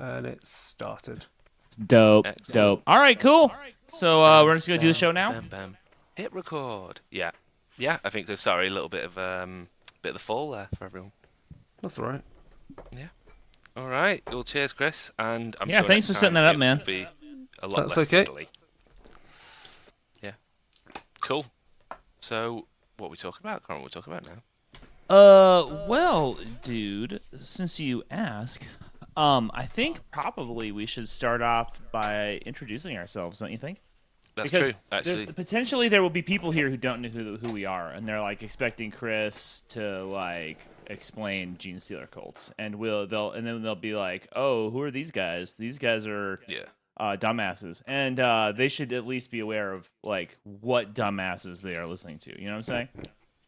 and it started. Dope. Excellent. Dope. All right, cool. So we're just going to do the show now? Bam, bam. Hit record. Yeah. Yeah, I think so. Sorry, a little bit of the fall there for everyone. That's all right. Yeah. All right. Well, cheers, Chris. And I'm Yeah, sure thanks next for setting time that up, it man. will be a lot That's less okay. fiddly. Yeah. Cool. So, what are we talking about? I can't remember what we're talking about now. Well, dude, since you ask, I think probably we should start off by introducing ourselves, don't you think? That's Because true, actually. potentially there will be people here who don't know who we are, and they're like expecting Chris to like explain Gene Stealer cults, and then they'll be like, "Oh, who are these guys? These guys are Yeah. dumbasses," and they should at least be aware of like what dumbasses they are listening to. You know what I'm saying?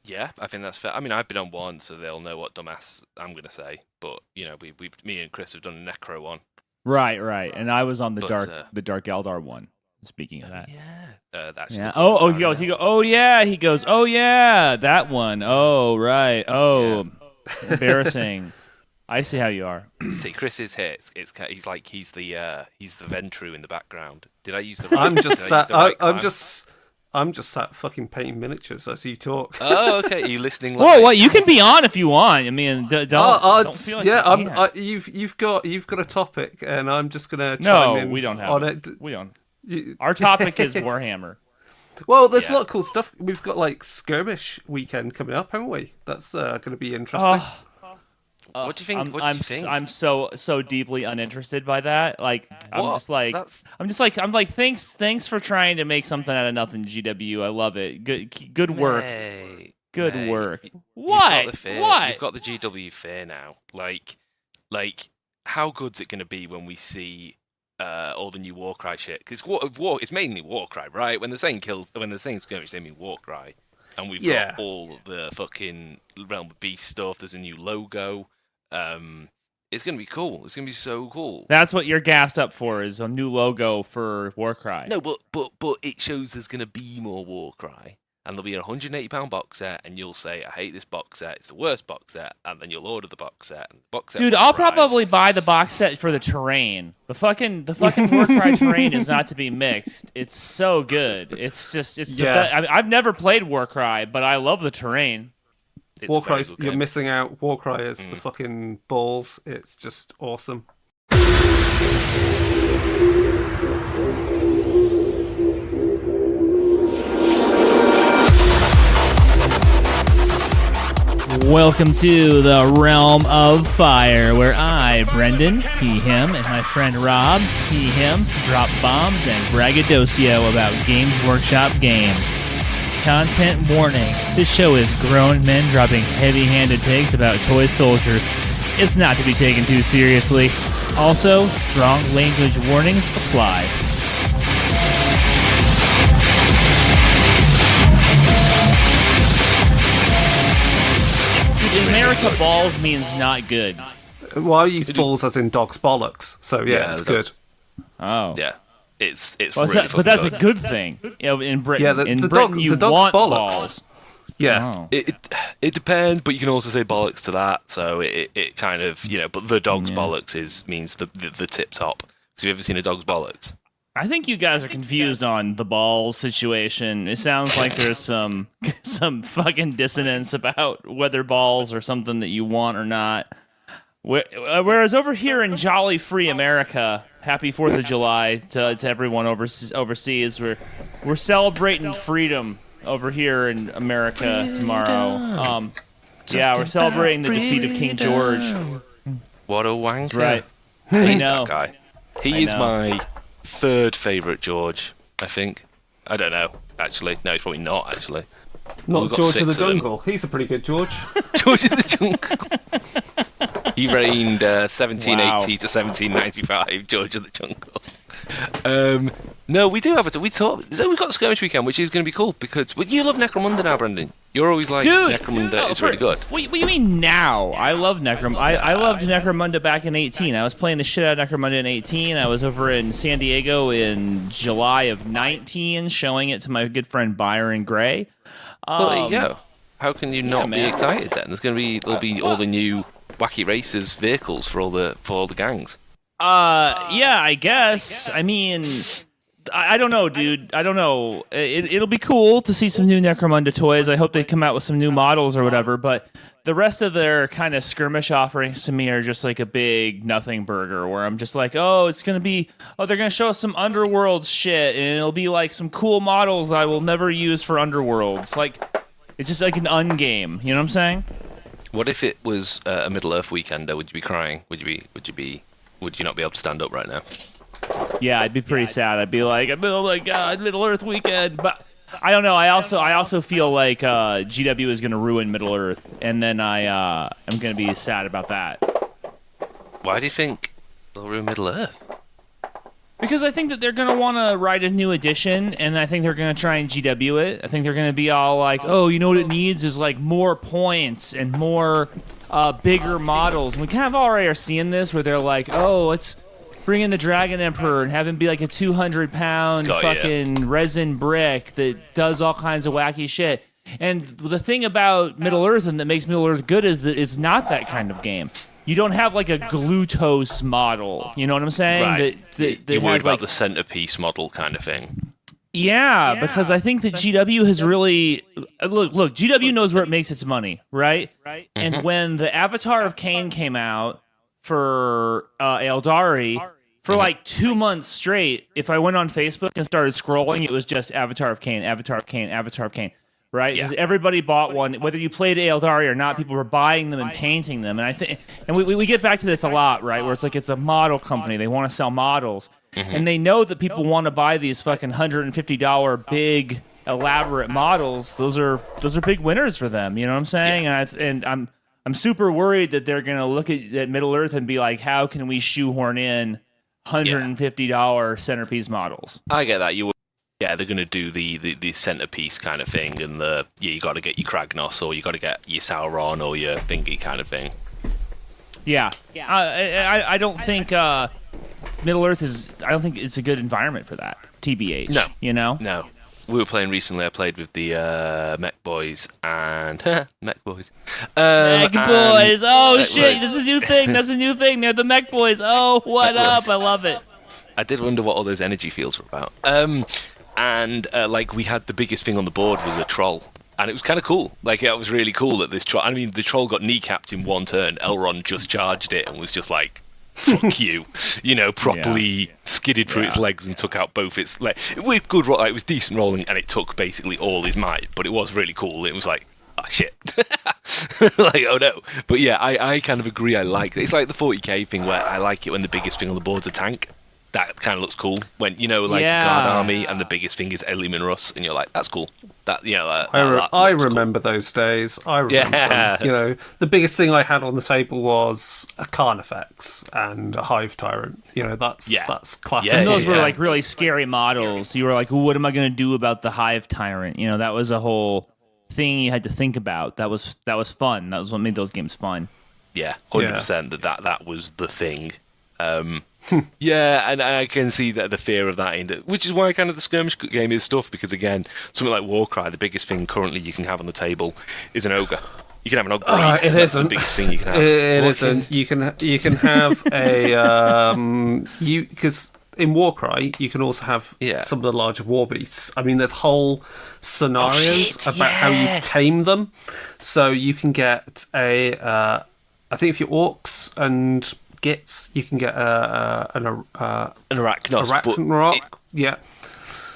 Yeah, I think that's fair. I mean, I've been on one, so they'll know what dumbass I'm going to say. But, you know, me and Chris have done a Necro one. Right. And I was on the But, Dark Eldar one. Speaking of that. Yeah. That's Yeah. Oh, he goes. Oh, yeah. He goes. Oh, yeah. That one. Oh, right. Oh, embarrassing. I see how you are. See, Chris is here. He's the Ventru in the background. Did I use the? Right, I'm just did I use sat. the right I'm clan? just sat fucking painting miniatures as you talk. Oh, okay. Are you listening? Whoa, live? well, you can be on if you want. I mean, don't feel like yeah, you can't. you've got a topic, and I'm just gonna chime No, in we don't have on it. it. We don't. You- Our topic is Warhammer. Well, there's a Yeah. lot of cool stuff. We've got like Skirmish Weekend coming up, haven't we? That's going to be interesting. What do you think? What do I'm you think? I'm so deeply uninterested by that. Like I'm What? just like thanks for trying to make something out of nothing, GW. I love it. Good work. Good work. What? What? You've got the GW fear now. Like, how good's it going to be when we see all the new Warcry shit? Because it's mainly Warcry, right? When they're saying skirmish, they mean Warcry, and we've got all the fucking Realm of Beast stuff. There's a new logo. It's going to be cool. It's going to be so cool. That's what you're gassed up for, is a new logo for Warcry. No, but it shows there's going to be more Warcry. And there'll be a £180 box set, and you'll say, I hate this box set, it's the worst box set, and then you'll order the box set, and the box set Dude, will I'll arrive. probably buy the box set for the terrain. The fucking Warcry terrain is not to be mixed. It's so good. It's the best. I mean, I've never played Warcry, but I love the terrain. It's Warcry, very good you're game. missing out. Warcry is the fucking balls. It's just awesome. Welcome to the Realm of Fire, where I, Brendan, he, him, and my friend Rob, he, him, drop bombs and braggadocio about Games Workshop games. Content warning. This show is grown men dropping heavy-handed takes about toy soldiers. It's not to be taken too seriously. Also, strong language warnings apply. In America, balls means not good. Well, I use balls as in dog's bollocks. So yeah, it's good. Oh. Yeah, it's Well, really but that's fucking a good thing. You know, in Britain, Yeah, in the Britain dog- you the dog's want bollocks. balls. Yeah. Oh. It depends, but you can also say bollocks to that. So it kind of, you know, but the dog's bollocks means the tip top. Have you ever seen a dog's bollocks? I think you guys are confused on the balls situation. It sounds like there's some fucking dissonance about whether balls are something that you want or not. Whereas over here in jolly free America, happy 4th of July to everyone overseas. We're celebrating freedom over here in America tomorrow. Yeah, we're celebrating the defeat of King George. What a wanker! Right. I hate know. that guy. He I is know. my third favourite George. I think. I don't know. Actually, no, he's probably not. Actually, Not We've got George of the 6 of them. Jungle. He's a pretty good George. George of the Jungle. He reigned 1780 Wow. to 1795. George of the Jungle. No, we do have it. So we've got Skirmish Weekend, which is going to be cool because you love Necromunda now, Brendan. You're always like Necromunda is really good. What do you mean now? I love I loved Necromunda back in 18. I was playing the shit out of Necromunda in 18. I was over in San Diego in July of 19, showing it to my good friend Byron Gray. Well, there you go. How can you not be man. excited then? There'll be all the new wacky racers vehicles for all the gangs. Yeah, I guess. I mean, I don't know, dude. I don't know. It'll be cool to see some new Necromunda toys. I hope they come out with some new models or whatever. But the rest of their kind of skirmish offerings to me are just like a big nothing burger, where I'm just like, oh, it's gonna be, oh, they're gonna show us some Underworld shit, and it'll be like some cool models that I will never use for Underworlds. Like, it's just like an ungame. You know what I'm saying? What if it was a Middle Earth weekend? Though, would you be crying? Would you not be able to stand up right now? Yeah, I'd be pretty sad. I'd be like, oh my god, Middle Earth weekend. But I don't know. I also feel like GW is gonna ruin Middle Earth, and then I'm gonna be sad about that. Why do you think they'll ruin Middle Earth? Because I think that they're gonna want to write a new edition, and I think they're gonna try and GW it. I think they're gonna be all like, oh, you know what it needs is like more points and more bigger models. And we kind of already are seeing this, where they're like, oh, let's bring in the Dragon Emperor and have him be like a 200-pound fucking resin brick that does all kinds of wacky shit. And the thing about Middle Earth and that makes Middle Earth good is that it's not that kind of game. You don't have like a glucose model. You know what I'm saying? Right. That You're worried has, about like, the centerpiece model kind of thing. Yeah, because I think that GW has really look. GW knows where it makes its money, right? And when the Avatar of Cain came out for Eldari, for like 2 months straight, if I went on Facebook and started scrolling, it was just Avatar of Cain, Avatar of Cain, Avatar of Cain, right? Because everybody bought one, whether you played Eldari or not. People were buying them and painting them, and I think, and we get back to this a lot, right? Where it's like it's a model company; they want to sell models. And they know that people want to buy these fucking $150 big elaborate models. Those are big winners for them. You know what I'm saying? And I'm super worried that they're gonna look at Middle Earth and be like, how can we shoehorn in $150 centerpiece models? I get that. They're gonna do the centerpiece kind of thing, and you got to get your Kragnos, or you got to get your Sauron or your thingy kind of thing. Yeah. I don't think Middle Earth is. I don't think it's a good environment for that. TBH. No. You know. No. We were playing recently. I played with the Mech Boys and Mech Boys. Mech Boys. Oh Mech shit! Boys. This is a new thing. That's a new thing. They're the Mech Boys. Oh, what Mech up? Boys. I love it. I did wonder what all those energy fields were about. Like we had the biggest thing on the board was a troll. And it was kind of cool. Like, it was really cool that this troll... I mean, the troll got kneecapped in one turn. Elrond just charged it and was just like, fuck you. You know, properly skidded through its legs and took out both its legs. With good roll, like, it was decent rolling, and it took basically all his might. But it was really cool. It was like, oh, shit. Like, oh, no. But yeah, I kind of agree. I like it. It's like the 40k thing where I like it when the biggest thing on the board's a tank. That kind of looks cool when, you know, like a guard army and the biggest thing is Elimin Russ, and you're like, that's cool. That, you know, I remember those days. I remember them. You know, the biggest thing I had on the table was a Carnifex and a Hive Tyrant. You know, that's classic. And those were like really scary models. You were like, what am I going to do about the Hive Tyrant? You know, that was a whole thing you had to think about. That was fun. That was what made those games fun. Yeah, 100% that was the thing. Yeah, and I can see that the fear of that, which is why kind of the skirmish game is stuff, because again, something like Warcry, the biggest thing currently you can have on the table is an ogre. You can have an ogre. It That's isn't the biggest thing you can have. It isn't. You can have a because in Warcry you can also have some of the larger war beasts. I mean, there's whole scenarios about how you tame them. So you can get I think if you're orcs and Gits, you can get an Arachnos.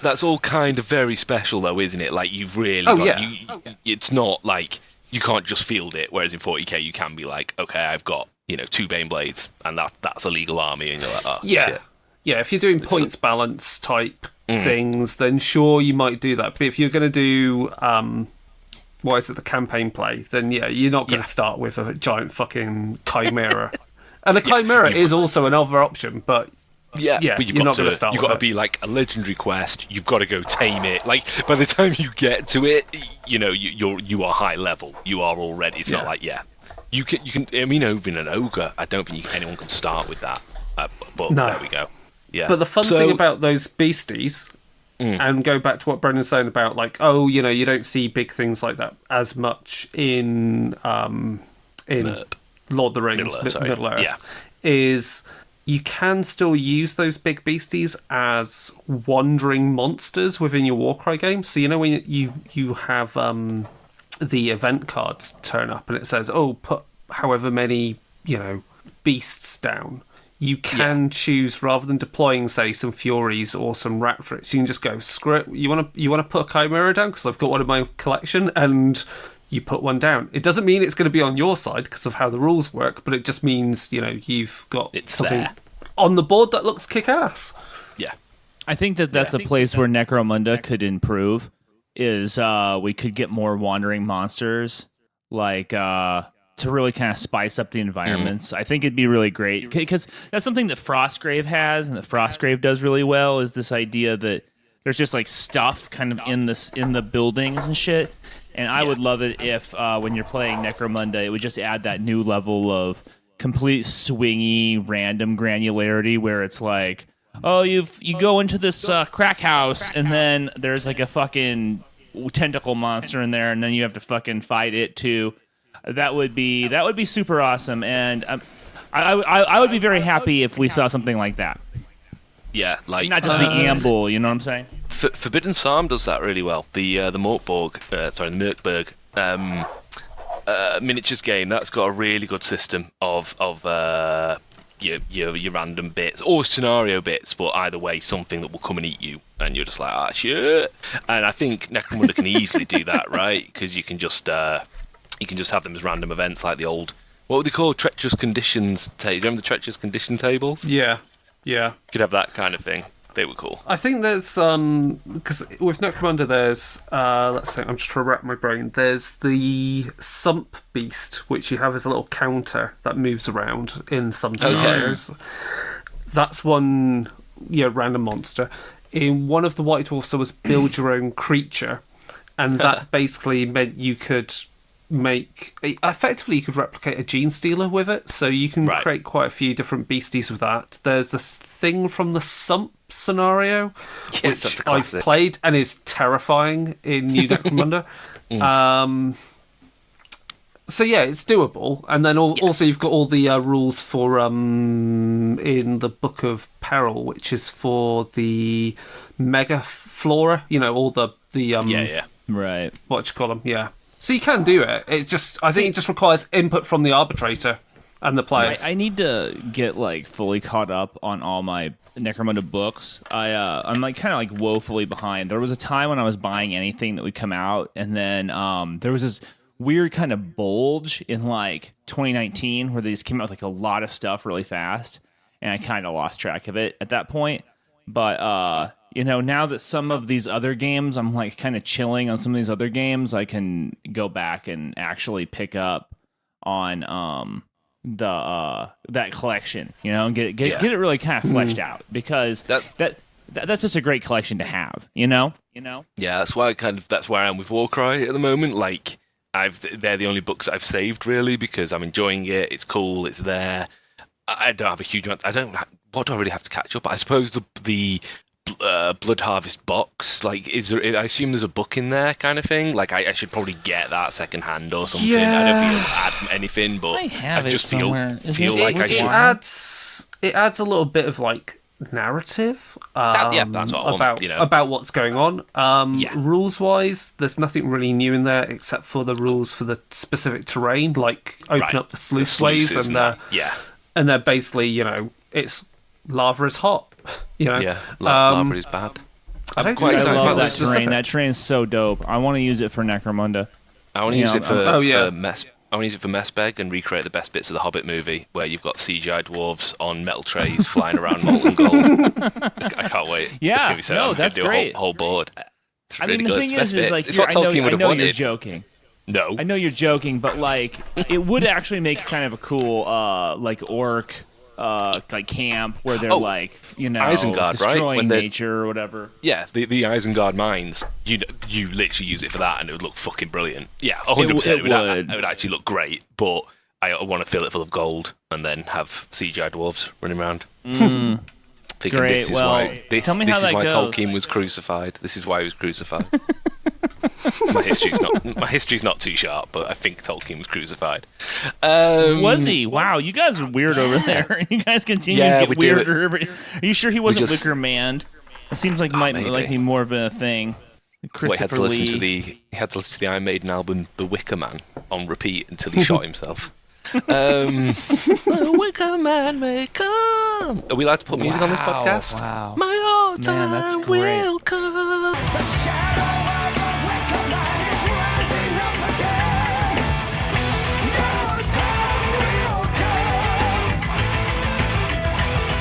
That's all kind of very special, though, isn't it? Like, you've really it's not like you can't just field it, whereas in 40k you can be like, okay, I've got 2 Bane Blades, and that's a legal army, and you're like, oh, shit. Yeah, if you're doing points balance type things, then sure, you might do that. But if you're going to do the campaign play, then you're not going to start with a giant fucking Chimera. And a Chimera is also another option, but but you're not going to start. You've got to be like a legendary quest. You've got to go tame it. Like, by the time you get to it, you are high level. You are already. It's not like you can. I mean, even an ogre, I don't think anyone can start with that. But there we go. Yeah. But the fun thing about those beasties, and go back to what Brendan's saying about like, you don't see big things like that as much in Lord of the Rings, Middle Earth, is you can still use those big beasties as wandering monsters within your Warcry game. So when you have the event cards turn up and it says, "Oh, put however many beasts down." You can choose, rather than deploying, say, some Furies or some Raptors, you can just go, screw it, you want to put a Chimera down because I've got one in my collection, and you put one down. It doesn't mean it's going to be on your side because of how the rules work, but it just means, you've got something on the board that looks kick-ass. Yeah. I think that's a place where Necromunda could improve, is we could get more wandering monsters, like... to really kind of spice up the environments. I think it'd be really great because that's something that Frostgrave has and that Frostgrave does really well, is this idea that there's just like stuff kind of in the buildings and shit. And I would love it if when you're playing Necromunda, it would just add that new level of complete swingy random granularity where it's like, oh, you go into this crack house and then there's like a fucking tentacle monster in there and then you have to fucking fight it too. That would be super awesome, and I would be very happy if we saw something like that. Yeah, like not just the amble, you know what I'm saying? Forbidden Psalm does that really well. The Merkborg miniatures game, that's got a really good system of your random bits or scenario bits, but either way, something that will come and eat you, and you're just like, shit. And I think Necromunda can easily do that, right? Because you can just have them as random events, like the old, what were they called? Treacherous Conditions. Do you remember the Treacherous Condition tables? Yeah. You could have that kind of thing. They were cool. I think there's because with Necromunda there's let's say, I'm just trying to wrap my brain. There's the Sump Beast, which you have as a little counter that moves around in some scenarios. That's one random monster. In one of the White Dwarfs there was build your own creature, and that basically meant you could you could replicate a gene stealer with it, so you can create quite a few different beasties with that. There's this thing from the Sump scenario, which I've played and is terrifying in New Necromunda. So yeah, it's doable. And then also you've got all the rules for in the Book of Peril, which is for the Mega Flora. All the right. What you call them? Yeah. So you can do it. I think it just requires input from the arbitrator and the players. I need to get like fully caught up on all my Necromunda books. I'm like kind of like woefully behind. There was a time when I was buying anything that would come out, and then there was this weird kind of bulge in like 2019 where they just came out with like a lot of stuff really fast, and I kind of lost track of it at that point. But now that some of these other games, I'm like kind of chilling on some of these other games, I can go back and actually pick up on that collection, and get it really kind of fleshed out, because that's just a great collection to have, Yeah, that's why that's where I am with Warcry at the moment. Like they're the only books I've saved really, because I'm enjoying it. It's cool. It's there. I don't have a huge amount. What do I really have to catch up? I suppose the Blood Harvest box. Like, I assume there's a book in there, kind of thing. Like, I should probably get that second hand or something. Yeah. I don't think it'll add anything, but I just feel like I should. It adds a little bit of like narrative. That's what I want, about what's going on. Rules wise, there's nothing really new in there except for the rules for the specific terrain, like open up the sluiceways and they're basically, it's lava is hot. Lava is bad. I love that terrain. That terrain is so dope. I want to use it for Necromunda. I want to use it for Mess. I want to use it for Messbeg and recreate the best bits of the Hobbit movie, where you've got CGI dwarves on metal trays flying around molten gold. I can't wait. Yeah, it's gonna be that's great. A whole board. It's really the good. thing is like, it's what Tolkien would have wanted. You're joking. No, I know you're joking, but like, it would actually make kind of a cool like orc. Like camp where they're Isengard, destroying right? nature or whatever. Yeah, the Isengard mines. You literally use it for that, and it would look fucking brilliant. Yeah, 100%. It would actually look great, but I want to fill it full of gold and then have CGI dwarves running around. Thinking Great. This is why tell me this how is that why goes. Tolkien was crucified. This is why he was crucified. My history's not too sharp, but I think Tolkien was crucified. Was he? Wow, you guys are weird over there. You guys continue to get weirder. Are you sure he wasn't Wicker Man? It seems like might be more of a thing. He had to listen to the Iron Maiden album "The Wicker Man" on repeat until he shot himself. The Wicker Man may come. Are we allowed to put music on this podcast? Wow. My old time that's great. will come. The shadow of a wicked man is rising up again. Your time will come.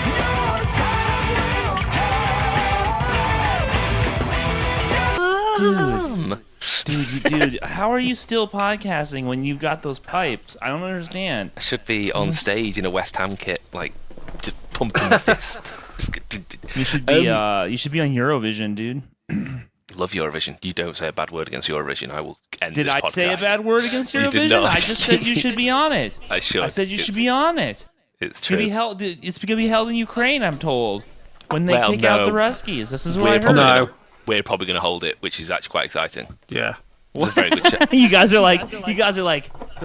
Your time will come. Dude, how are you still podcasting when you've got those pipes? I don't understand. I should be on stage in a West Ham kit, like just pumping my fist. You should be on Eurovision, dude. Love Eurovision. You don't say a bad word against Eurovision. I will end Did this I podcast. say a bad word against You did Eurovision? not. I just said you should be on it. I should. I said you should be on it. It's true. It's going to be held in Ukraine, I'm told. When they kick out the Ruskies. This is what I heard. We're probably going to hold it, which is actually quite exciting. Yeah. It's a very good show. you guys are like,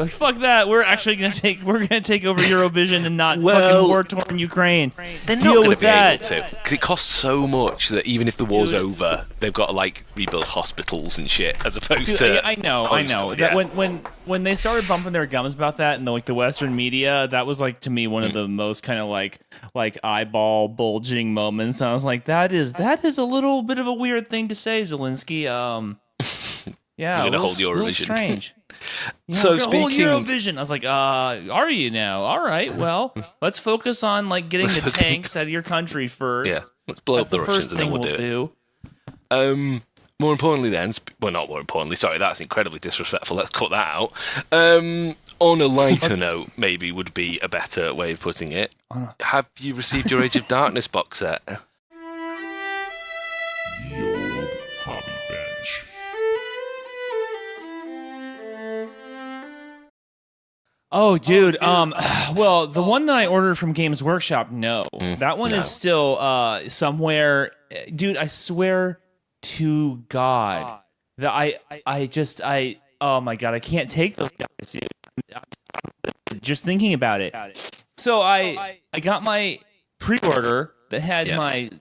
fuck that. We're actually gonna take over Eurovision and not fucking war-torn Ukraine. They're Deal not with going that. to be able to, because it costs so much that even if the war's over, they've got to like rebuild hospitals and shit, as opposed to. I know. Yeah. That when they started bumping their gums about that in the Western media, that was like to me one of the most kind of like eyeball bulging moments. And I was like, that is a little bit of a weird thing to say, Zelensky. Yeah, we're gonna hold Eurovision. Strange. Yeah, So we're gonna hold speaking, Eurovision. I was like, are you now? All right, well, let's focus on like getting the tanks out of your country first. Yeah, let's blow up the That's Russians first and then thing we'll do it. More importantly, then, not more importantly. Sorry, that's incredibly disrespectful. Let's cut that out. On a lighter note, maybe would be a better way of putting it. Have you received your Age of Darkness box set? Oh, dude. Well, the one that I ordered from Games Workshop, no. That one is still somewhere. Dude, I swear to God that I oh my God, I can't take those guys, dude. Just thinking about it. So I got my pre-order that had my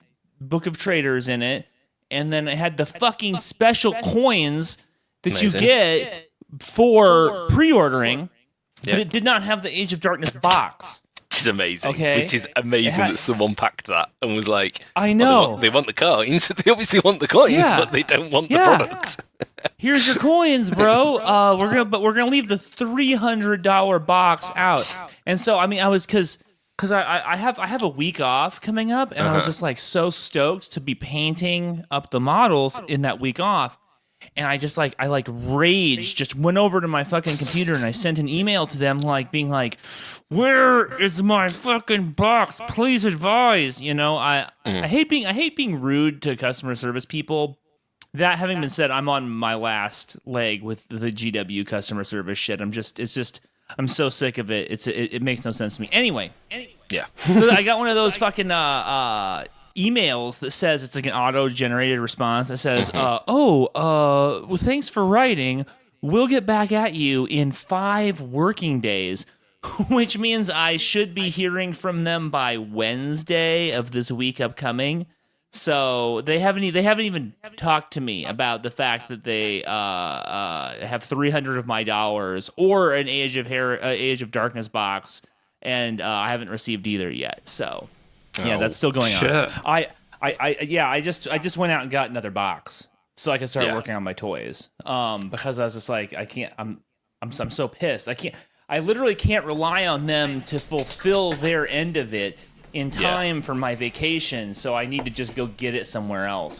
Book of Traders in it, and then it had the fucking special coins that you get for pre-ordering. But it did not have the Age of Darkness box. Which is amazing. Okay. Which is amazing that someone packed that and was like, I know. They want the coins. They obviously want the coins, but they don't want the product. Here's your coins, bro. We're gonna leave the $300 box out. And so I mean, I was because I have a week off coming up, and I was just like so stoked to be painting up the models in that week off. And I just rage, just went over to my fucking computer and I sent an email to them being like, where is my fucking box? Please advise. You know, I hate being rude to customer service people. That having been said, I'm on my last leg with the GW customer service shit. I'm so sick of it. It makes no sense to me. Anyway. Yeah. So I got one of those fucking emails that says it's like an auto-generated response that says, well, thanks for writing. We'll get back at you in 5 working days, which means I should be hearing from them by Wednesday of this week upcoming. So they haven't even talked to me about the fact that they have $300 of my dollars or an Age of Darkness box, and I haven't received either yet. So. Yeah, that's still going on. I just went out and got another box so I could start working on my toys. Because I was just like, I can't. I'm so pissed. I literally can't rely on them to fulfill their end of it in time for my vacation. So I need to just go get it somewhere else.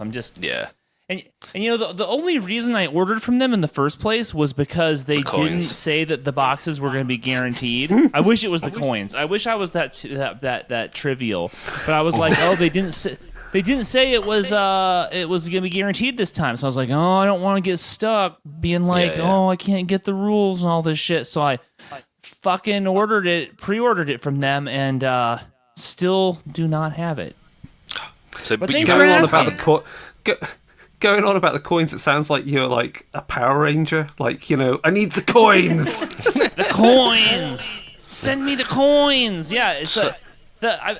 And you know, the only reason I ordered from them in the first place was because they didn't say that the boxes were going to be guaranteed. I wish it was the coins. I wish I was that trivial. But I was like, oh, they didn't say it was going to be guaranteed this time. So I was like, oh, I don't want to get stuck being like, oh, I can't get the rules and all this shit. So I fucking pre-ordered it from them, and going on about the coins, it sounds like you're like a Power Ranger. Like, I need the coins. The coins. Send me the coins. Yeah, it's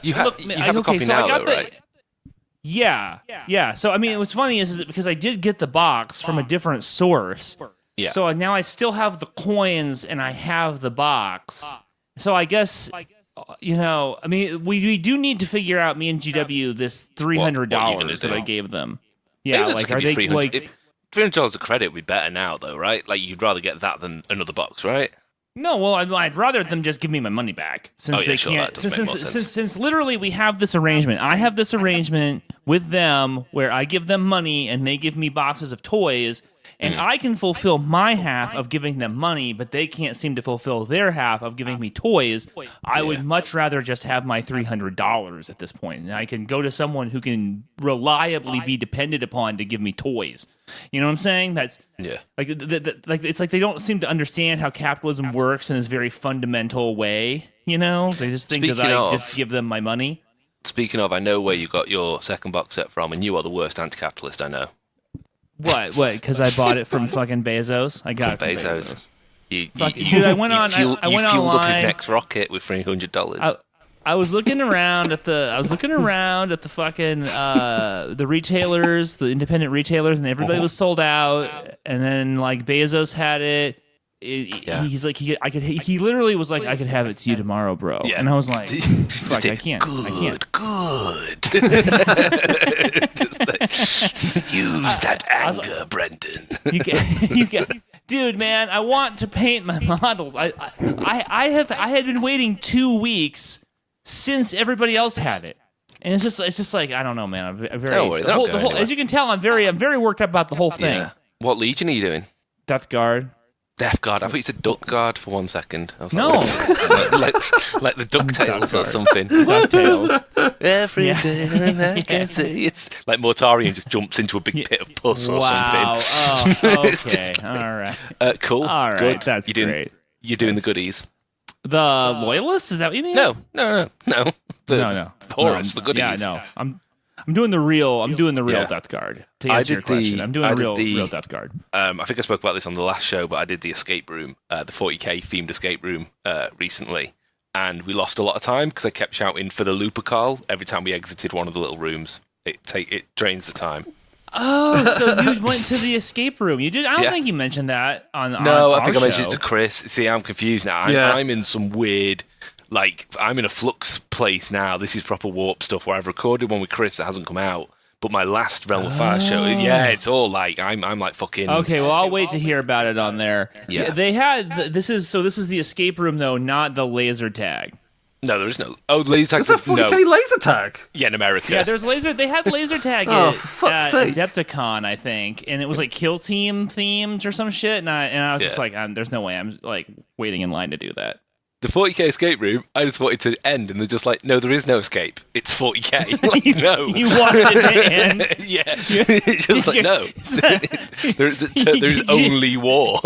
you have a copy so now, I got though, right? Yeah. So I mean, what's funny is because I did get the box from a different source. Yeah. So now I still have the coins and I have the box. So I guess I mean, we do need to figure out, me and GW, this $300 that I gave them. Yeah, like are they like $300 a credit would be better now, though, right? Like you'd rather get that than another box, right? No, well, I'd rather them just give me my money back, since they can't. Since literally we have this arrangement. I have this arrangement with them where I give them money and they give me boxes of toys, and I can fulfill my half of giving them money, but they can't seem to fulfill their half of giving me toys. I would much rather just have my $300 at this point, and I can go to someone who can reliably be depended upon to give me toys. You know what I'm saying? That's like it's like they don't seem to understand how capitalism works in this very fundamental way. They just think that I just give them my money. Speaking of, I know where you got your second box set from, and you are the worst anti-capitalist I know. What? Because I bought it from fucking Bezos. I got it from Bezos. Dude, I went on. You I went fueled online. up his next rocket with $300. I was looking around at the fucking the retailers, the independent retailers, and everybody was sold out. And then like Bezos had it. He's like he literally was like, I could have it to you tomorrow, bro. Yeah. And I was like, fuck, I can't. Good. Just like, use that anger, Brendan. You get, dude, man. I want to paint my models. I had been waiting 2 weeks since everybody else had it, and it's just like, I don't know, man. I'm very. Don't worry, as you can tell, I'm very worked up about the whole thing. Yeah. What legion are you doing? Death Guard. Death Guard. I thought you said Duck Guard for 1 second. I was no, like the DuckTales or something. DuckTales. Every day I can see. It's like Mortarion just jumps into a big pit of pus or something. Oh, okay. All right. Cool. All right. Good. That's great. You're doing the goodies. The loyalists? Is that what you mean? No. No. The Horus, the goodies. Yeah, no. I'm doing the real Death Guard. To answer your question, I'm doing the real Death Guard. I think I spoke about this on the last show, but I did the escape room, the 40k themed escape room recently, and we lost a lot of time because I kept shouting for the Lupercal every time we exited one of the little rooms. It drains the time. Oh, so you went to the escape room? You did? I don't think you mentioned that on. No, I think I mentioned it to Chris. See, I'm confused now. I'm in some weird. Like, I'm in a flux place now. This is proper warp stuff where I've recorded one with Chris that hasn't come out. But my last Realm of Fire show, it's all like, I'm like fucking... Okay, well, I'll wait to hear about it on there. Yeah. They had... This is the escape room, though, not the laser tag. No, there is no... Oh, laser tag... There's a 40k laser tag? Yeah, in America. Yeah, there's laser... They had laser tag for fuck's sake. Adepticon, I think. And it was like Kill Team themed or some shit. And I was just like, there's no way I'm like waiting in line to do that. The 40k escape room, I just wanted to end, and they're just like, no, there is no escape. It's 40k. Like, no. You wanted it to end? Yeah. Just like, no. There's only war.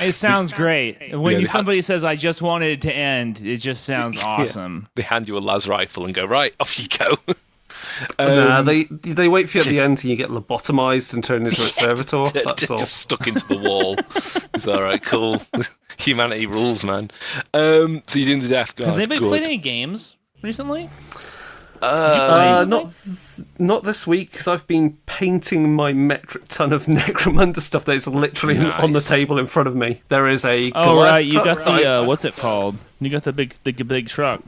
It sounds great. When somebody says, I just wanted it to end, it just sounds awesome. They hand you a las rifle and go, right, off you go. They wait for you at the end and you get lobotomized and turned into a servitor. That's all. Just stuck into the wall. It's all right, cool. Humanity rules, man. So you're doing the Death Guard. Has anybody played any games recently? Not this week, because I've been painting my metric ton of Necromunda stuff that is literally on the table in front of me. There is a right, you got the what's it called? You got the big truck.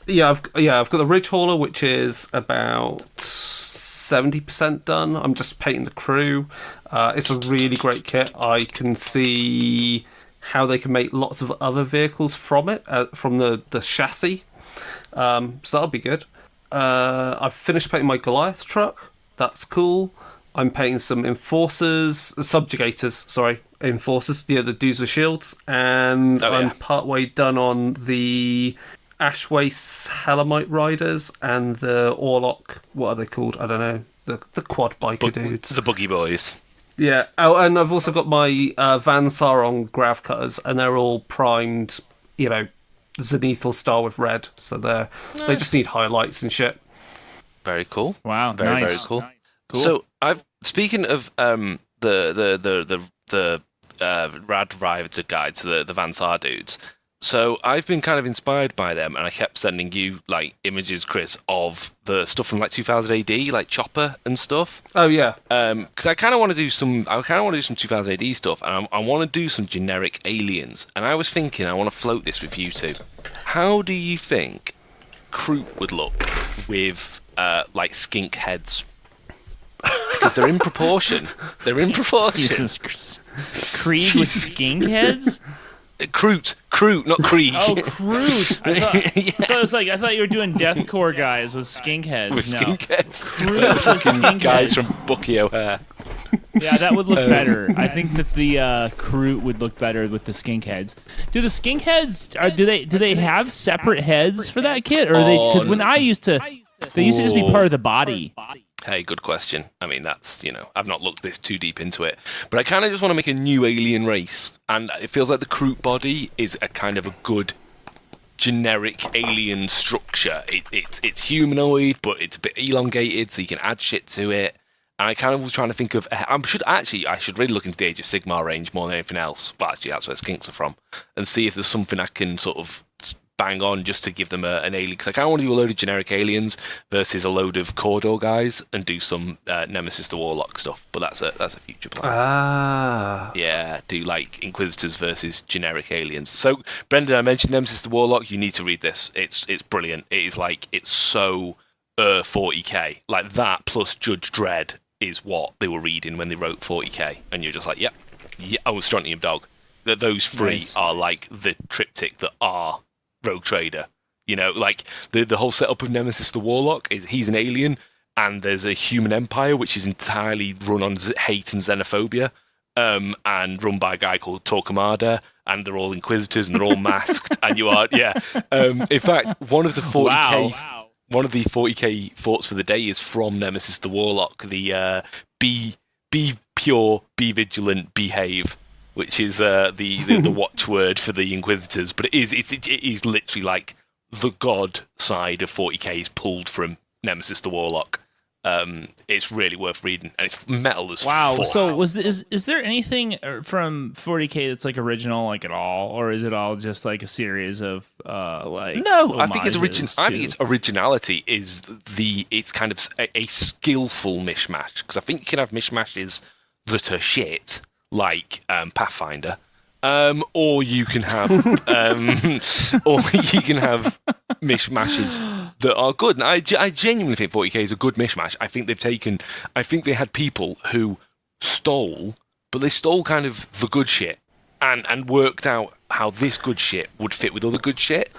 Yeah, I've got the Ridge Hauler, which is about 70% done. I'm just painting the crew. It's a really great kit. I can see how they can make lots of other vehicles from it, from the chassis. So that'll be good. I've finished painting my Goliath truck. That's cool. I'm painting some Enforcers, the dudes with shields, and I'm partway done on the Ashway Helamite Riders and the Orlok. What are they called? I don't know. The quad biker dudes. The Buggy Boys. Yeah. Oh, and I've also got my Van Saron grav cutters, and they're all primed, zenithal style with red. So they just need highlights and shit. Very cool. Wow. Very nice. very cool. So speaking of the Rad Rider guides, the Van Saar dudes. So I've been kind of inspired by them, and I kept sending you like images, Chris, of the stuff from like 2000 AD, like Chopper and stuff. Oh yeah. Because I kind of want to do some. I kind of want to do some 2000 AD stuff, and I want to do some generic aliens. And I was thinking, I want to float this with you two. How do you think Kroot would look with like skink heads? Because they're in proportion. They're in proportion. Jesus Christ. Krieg with skink heads? Kroot, not Krieg. Oh, Kroot. I thought you were doing deathcore guys with skink heads. With skink heads. Kroot with skink guys heads. from Bucky O'Hare. Yeah, that would look better. I think that the Kroot would look better with the skink heads. Do the skink heads do they have separate heads for that kit, or are they? Because when they used to just be part of the body. Hey, good question. I mean, that's, I've not looked this too deep into it. But I kind of just want to make a new alien race. And it feels like the Kroot body is a kind of a good generic alien structure. It's humanoid, but it's a bit elongated, so you can add shit to it. And I kind of was trying to think of... I should really look into the Age of Sigmar range more than anything else. Well, actually, that's where skinks are from. And see if there's something I can sort of bang on just to give them an alien, because I kind of want to do a load of generic aliens versus a load of Cawdor guys and do some Nemesis the Warlock stuff, but that's a future plan. Yeah, do like Inquisitors versus generic aliens. So Brendan, I mentioned Nemesis the Warlock. You need to read this. It's brilliant. It's so 40k, like that plus Judge Dredd is what they were reading when they wrote 40k, and you're just like, yep, I was Strontium Dog. Those three are like the triptych that are Rogue Trader. Like the whole setup of Nemesis the Warlock is he's an alien, and there's a human empire which is entirely run on hate and xenophobia, and run by a guy called Torquemada, and they're all Inquisitors and they're all masked, and you are in fact one of the 40k one of the 40k thoughts for the day is from Nemesis the Warlock, the be pure, be vigilant, behave, which is the watchword for the Inquisitors, but it is literally like the god side of 40k is pulled from Nemesis the Warlock. It's really worth reading, and it's metal as fuck. So is there anything from 40k that's like original, like at all, or is it all just like a series of like? No, I think its originality is it's kind of a skillful mishmash, because I think you can have mishmashes that are shit, like Pathfinder, or you can have mishmashes that are good. And I genuinely think 40k is a good mishmash. I think they had people who stole, but they stole kind of the good shit and worked out how this good shit would fit with other good shit.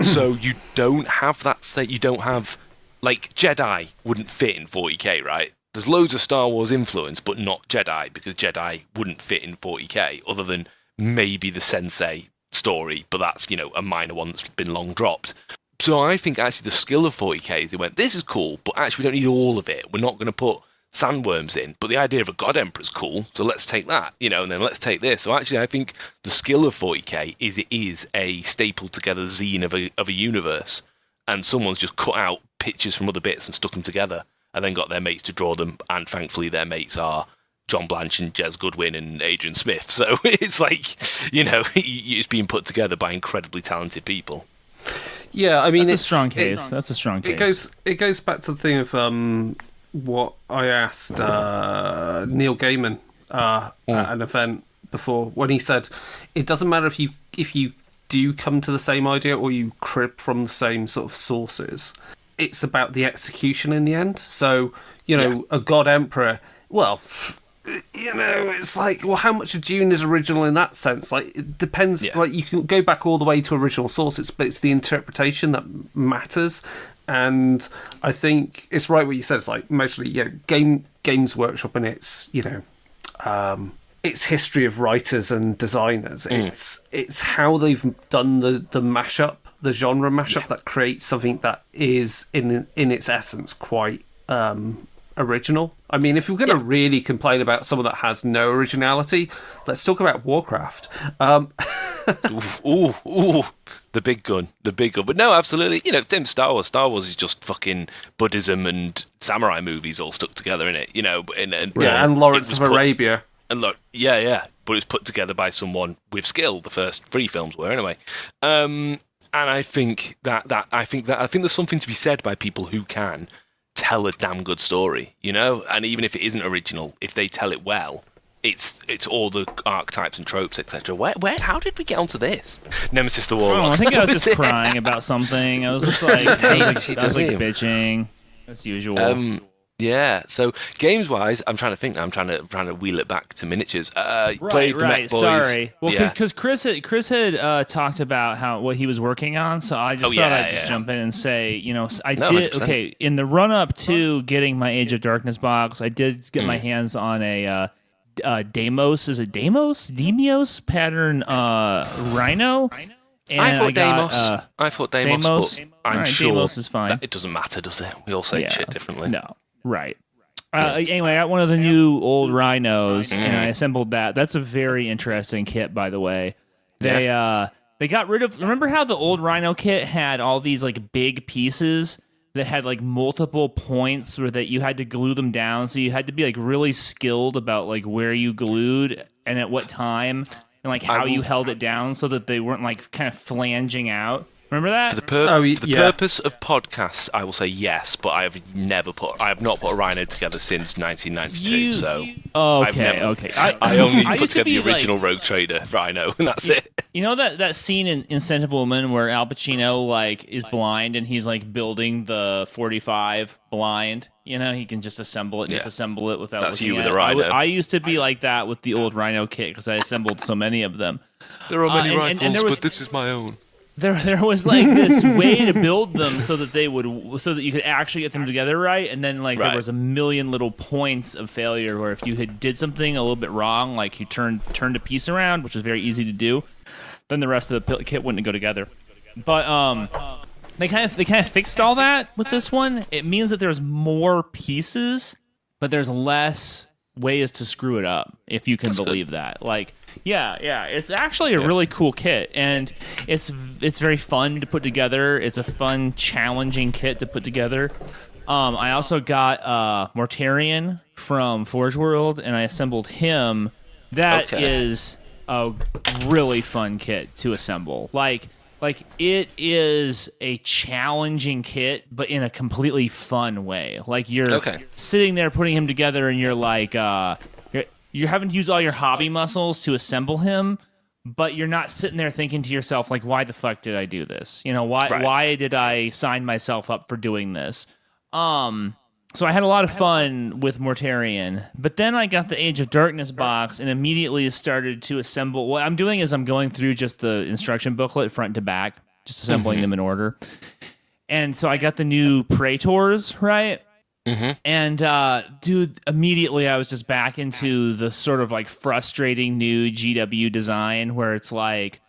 So you don't have that state. You don't have, like, Jedi wouldn't fit in 40k, right? There's loads of Star Wars influence, but not Jedi, because Jedi wouldn't fit in 40k, other than maybe the Sensei story, but that's, a minor one that's been long dropped. So I think actually the skill of 40k is they went, this is cool, but actually we don't need all of it. We're not going to put sandworms in, but the idea of a God Emperor is cool, so let's take that, and then let's take this. So actually I think the skill of 40k is it is a stapled together zine of a universe, and someone's just cut out pictures from other bits and stuck them together, and then got their mates to draw them, and thankfully their mates are John Blanche and Jez Goodwin and Adrian Smith. So it's like, it's being put together by incredibly talented people. Yeah, I mean, that's a strong case. That's a strong case. It goes back to the thing of what I asked Neil Gaiman at an event before, when he said it doesn't matter if you do come to the same idea or you crib from the same sort of sources. It's about the execution in the end. So, a God Emperor, well, it's like, well, how much of Dune is original in that sense? Like, it depends. Yeah. Like, you can go back all the way to original sources, but it's the interpretation that matters. And I think it's right what you said. It's like mostly, Games Workshop and its, its history of writers and designers. It's how they've done the mashup, the genre mashup that creates something that is in its essence quite original. I mean, if we're going to really complain about someone that has no originality, let's talk about Warcraft. Ooh, the big gun. But no, absolutely. You know, same Star Wars. Star Wars is just fucking Buddhism and samurai movies all stuck together in it. You know, and Lawrence of Arabia. And look, yeah, but it's put together by someone with skill. The first 3 films were anyway. And I think there's something to be said by people who can tell a damn good story, you know. And even if it isn't original, if they tell it well, it's all the archetypes and tropes, etc. Where? How did we get onto this? Nemesis the Warlock. I think I was just crying about something. I was just like, I was bitching as usual. Yeah. So games-wise, I'm trying to think now. I'm trying to wheel it back to miniatures. Played the Mech Boys. Sorry. Well, because Chris had talked about what he was working on, so I just thought I'd just jump in and say, you know, I did 100%. Okay. In the run-up to getting my Age of Darkness box, I did get my hands on a Deimos. Is it Deimos? Demios pattern Rhino. And I thought Deimos. But I'm sure Deimos is fine. It doesn't matter, does it? We all say shit differently. No. Right. Anyway, I got one of the new old rhinos, and I assembled that. That's a very interesting kit, by the way. They got rid of... Remember how the old rhino kit had all these like big pieces that had like multiple points where that you had to glue them down, so you had to be like really skilled about like where you glued and at what time, and like how you held it down so that they weren't like kind of flanging out. Remember that? For the purpose of podcast, I will say yes, but I have not put a rhino together since 1992. Okay. I only put together the original Rogue Trader rhino, and that's it. You know that scene in Scent of a Woman where Al Pacino like is blind and he's like building the 45 blind. You know, he can just assemble it, disassemble it without. That's looking you with at a rhino. I used to be like that with the old rhino kit because I assembled so many of them. There are many rifles, but this is my own. There was like this way to build them so that you could actually get them together right, and then like there was a million little points of failure where if you did something a little bit wrong, like you turned a piece around, which is very easy to do, then the rest of the kit wouldn't go together. But they kind of fixed all that with this one. It means that there's more pieces, but there's less ways to screw it up, if you can believe that. Like, yeah, it's actually a really cool kit, and it's very fun to put together. It's a fun, challenging kit to put together. I also got Mortarion from Forge World, and I assembled him. That is a really fun kit to assemble. Like it is a challenging kit, but in a completely fun way. Like you're sitting there putting him together, and you're like, you're having to use all your hobby muscles to assemble him, but you're not sitting there thinking to yourself, like, why the fuck did I do this? You know, why did I sign myself up for doing this? So I had a lot of fun with Mortarion, but then I got the Age of Darkness box and immediately started to assemble. What I'm doing is I'm going through just the instruction booklet front to back, just assembling them in order. And so I got the new Praetors, right? And dude, immediately I was just back into the sort of like frustrating new GW design where it's like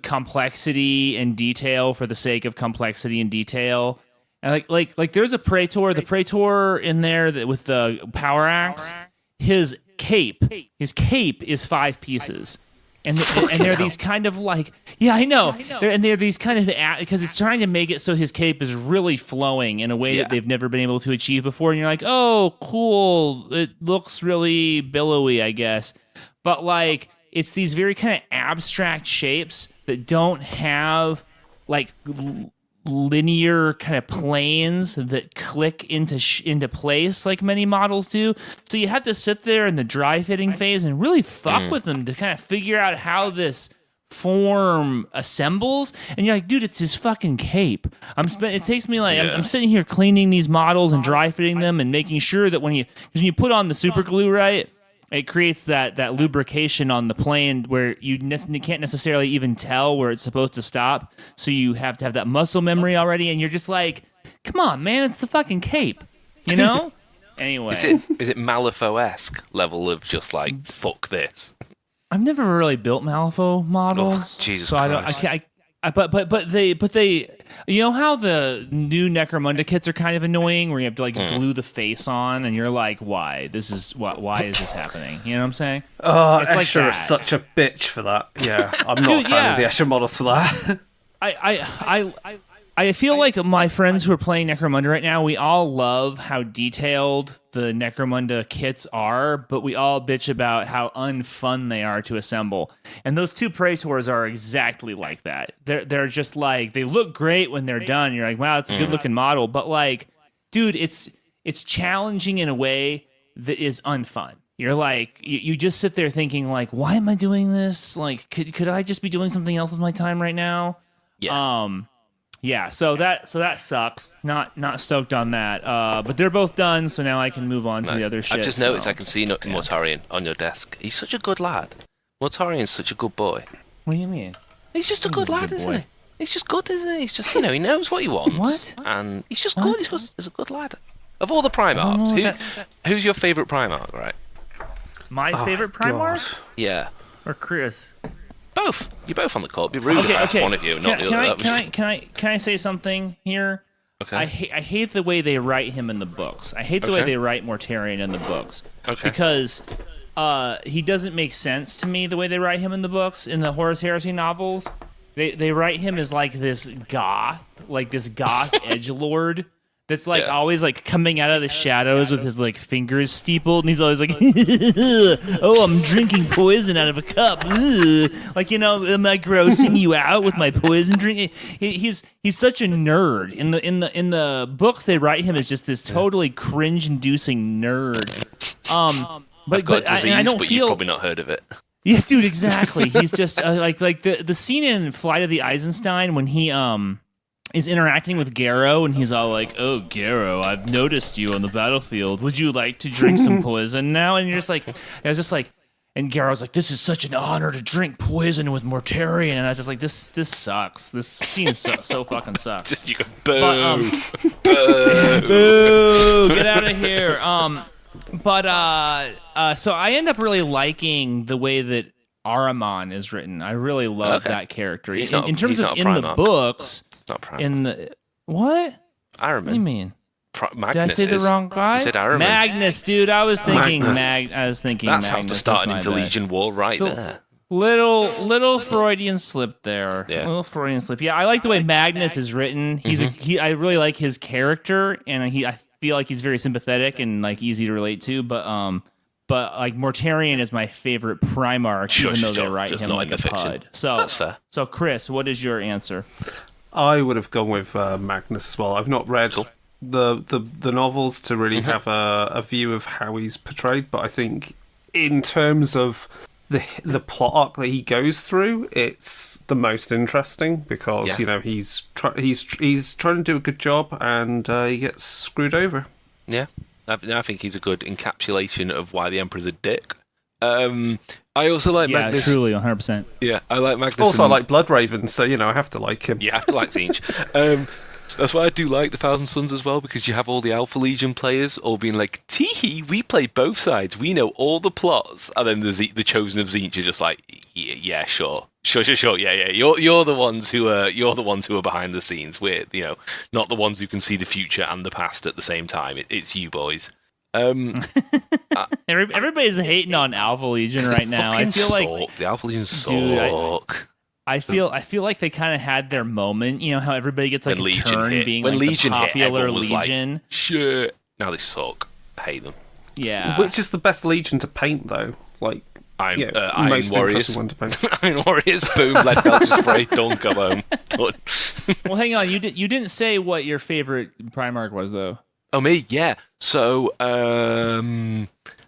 complexity and detail for the sake of complexity and detail. And like there's a Praetor, the Praetor in there with the power axe. His cape is 5 pieces. And they're these kind of like, I know. They're these kind of, because it's trying to make it so his cape is really flowing in a way that they've never been able to achieve before. And you're like, oh, cool. It looks really billowy, I guess. But like, it's these very kind of abstract shapes that don't have like linear kind of planes that click into place like many models do. So you have to sit there in the dry fitting phase and really fuck with them to kind of figure out how this form assembles. And you're like, dude, it's his fucking cape. It takes me like I'm sitting here cleaning these models and dry fitting them and making sure that when you put on the super glue, right, it creates that lubrication on the plane where you can't necessarily even tell where it's supposed to stop. So you have to have that muscle memory already, and you're just like, come on, man, it's the fucking cape, you know? Anyway. Is it Malifaux-esque level of just like, fuck this? I've never really built Malifaux models. Jesus so Christ. But they, you know how the new Necromunda kits are kind of annoying, where you have to like glue the face on, and you're like, why? Why is this happening? You know what I'm saying? It's like Escher is that. such a bitch for that. Yeah, I'm not a fan of the Escher models for that. I feel like my friends who are playing Necromunda right now, we all love how detailed the Necromunda kits are, but we all bitch about how unfun they are to assemble. And those two Praetors are exactly like that. They're just like, they look great when they're done. You're like, wow, it's a good looking model. But like, dude, it's challenging in a way that is unfun. You're like, you just sit there thinking like, why am I doing this? Like, could I just be doing something else with my time right now? Yeah. Yeah, so that sucks. Not stoked on that. But they're both done, so now I can move on to the other shit. I've just noticed I can see Mortarion on your desk. He's such a good lad. Mortarion's such a good boy. What do you mean? He's just a good lad, isn't he? He's just good, isn't he? He's just, he knows what he wants. What? And he's just good. He's a good lad. Of all the Primarchs, who's your favourite Primarch, right? My favorite Primarch? God. Yeah. Or Chris? Both. You're both on the call. It'd be rude if I asked one of you, not the other. Can I say something here? Okay. I hate the way they write him in the books. I hate the way they write Mortarion in the books. Okay. Because he doesn't make sense to me the way they write him in the books. In the Horus Heresy novels, they write him as like this goth edgelord that's like always like coming out of the shadows with his like fingers steepled, and he's always like, "Oh, I'm drinking poison out of a cup." Ugh. Like, am I grossing you out with my poison drinking? He's such a nerd. In the books, they write him as just this totally cringe-inducing nerd. I've got disease, I don't but feel... you've probably not heard of it. Yeah, dude, exactly. He's just like the scene in Flight of the Eisenstein when he is interacting with Garrow, and he's all like, "Oh, Garrow, I've noticed you on the battlefield. Would you like to drink some poison now?" And you're just like, I was just like, and Garrow's like, "This is such an honor to drink poison with Mortarion." And I was just like, this sucks. This scene so fucking sucks. Just you go, boo, boo, get out of here. So I end up really liking the way that Ahriman is written. I really love that character. In terms of in the books. Not Primarch. In the what? Ahriman. What do you mean? Magnus. Did I say the wrong guy? You said Ahriman. Magnus, dude. I was thinking Magnus. I was thinking That's Magnus. how to start an That's my Interlegion war right So- there. Little Freudian slip there. Yeah. Little Freudian slip. Yeah, I like the way Magnus is written. I really like his character, and I feel like he's very sympathetic and like easy to relate to. But like Mortarion is my favorite Primarch, even though they write just him not like in a the fiction. pud. So That's fair. So Chris, what is your answer? I would have gone with Magnus as well. I've not read the novels to really have a view of how he's portrayed, but I think in terms of the plot arc that he goes through, it's the most interesting because he's trying to do a good job and he gets screwed over. Yeah, I think he's a good encapsulation of why the Emperor's a dick. I also like Magnus. Yeah, truly, 100%. Yeah, I like Magnus. Also, I like Bloodraven, so I have to like him. You have to like Zinch. That's why I do like the Thousand Sons as well, because you have all the Alpha Legion players all being like, "Teehee, we play both sides. We know all the plots." And then the Chosen of Zinch are just like, "Yeah, sure, yeah. You're the ones who are behind the scenes. We're not the ones who can see the future and the past at the same time. It's you boys." Everybody's hating on Alpha Legion right now. I feel like the Alpha Legion suck. I feel like they kind of had their moment. You know how everybody gets like when a Legion turn hit. being When like Legion the hit, popular everyone was Legion. like, "Shit." Now they suck. I hate them. Yeah. Which is the best Legion to paint, though? Like, Iron most Warriors. interesting one to paint. Iron Warriors. Boom. Lead belcher spray. Don't go home. Done. Well, hang on. You didn't say what your favorite Primarch was, though. Oh, me? Yeah. So,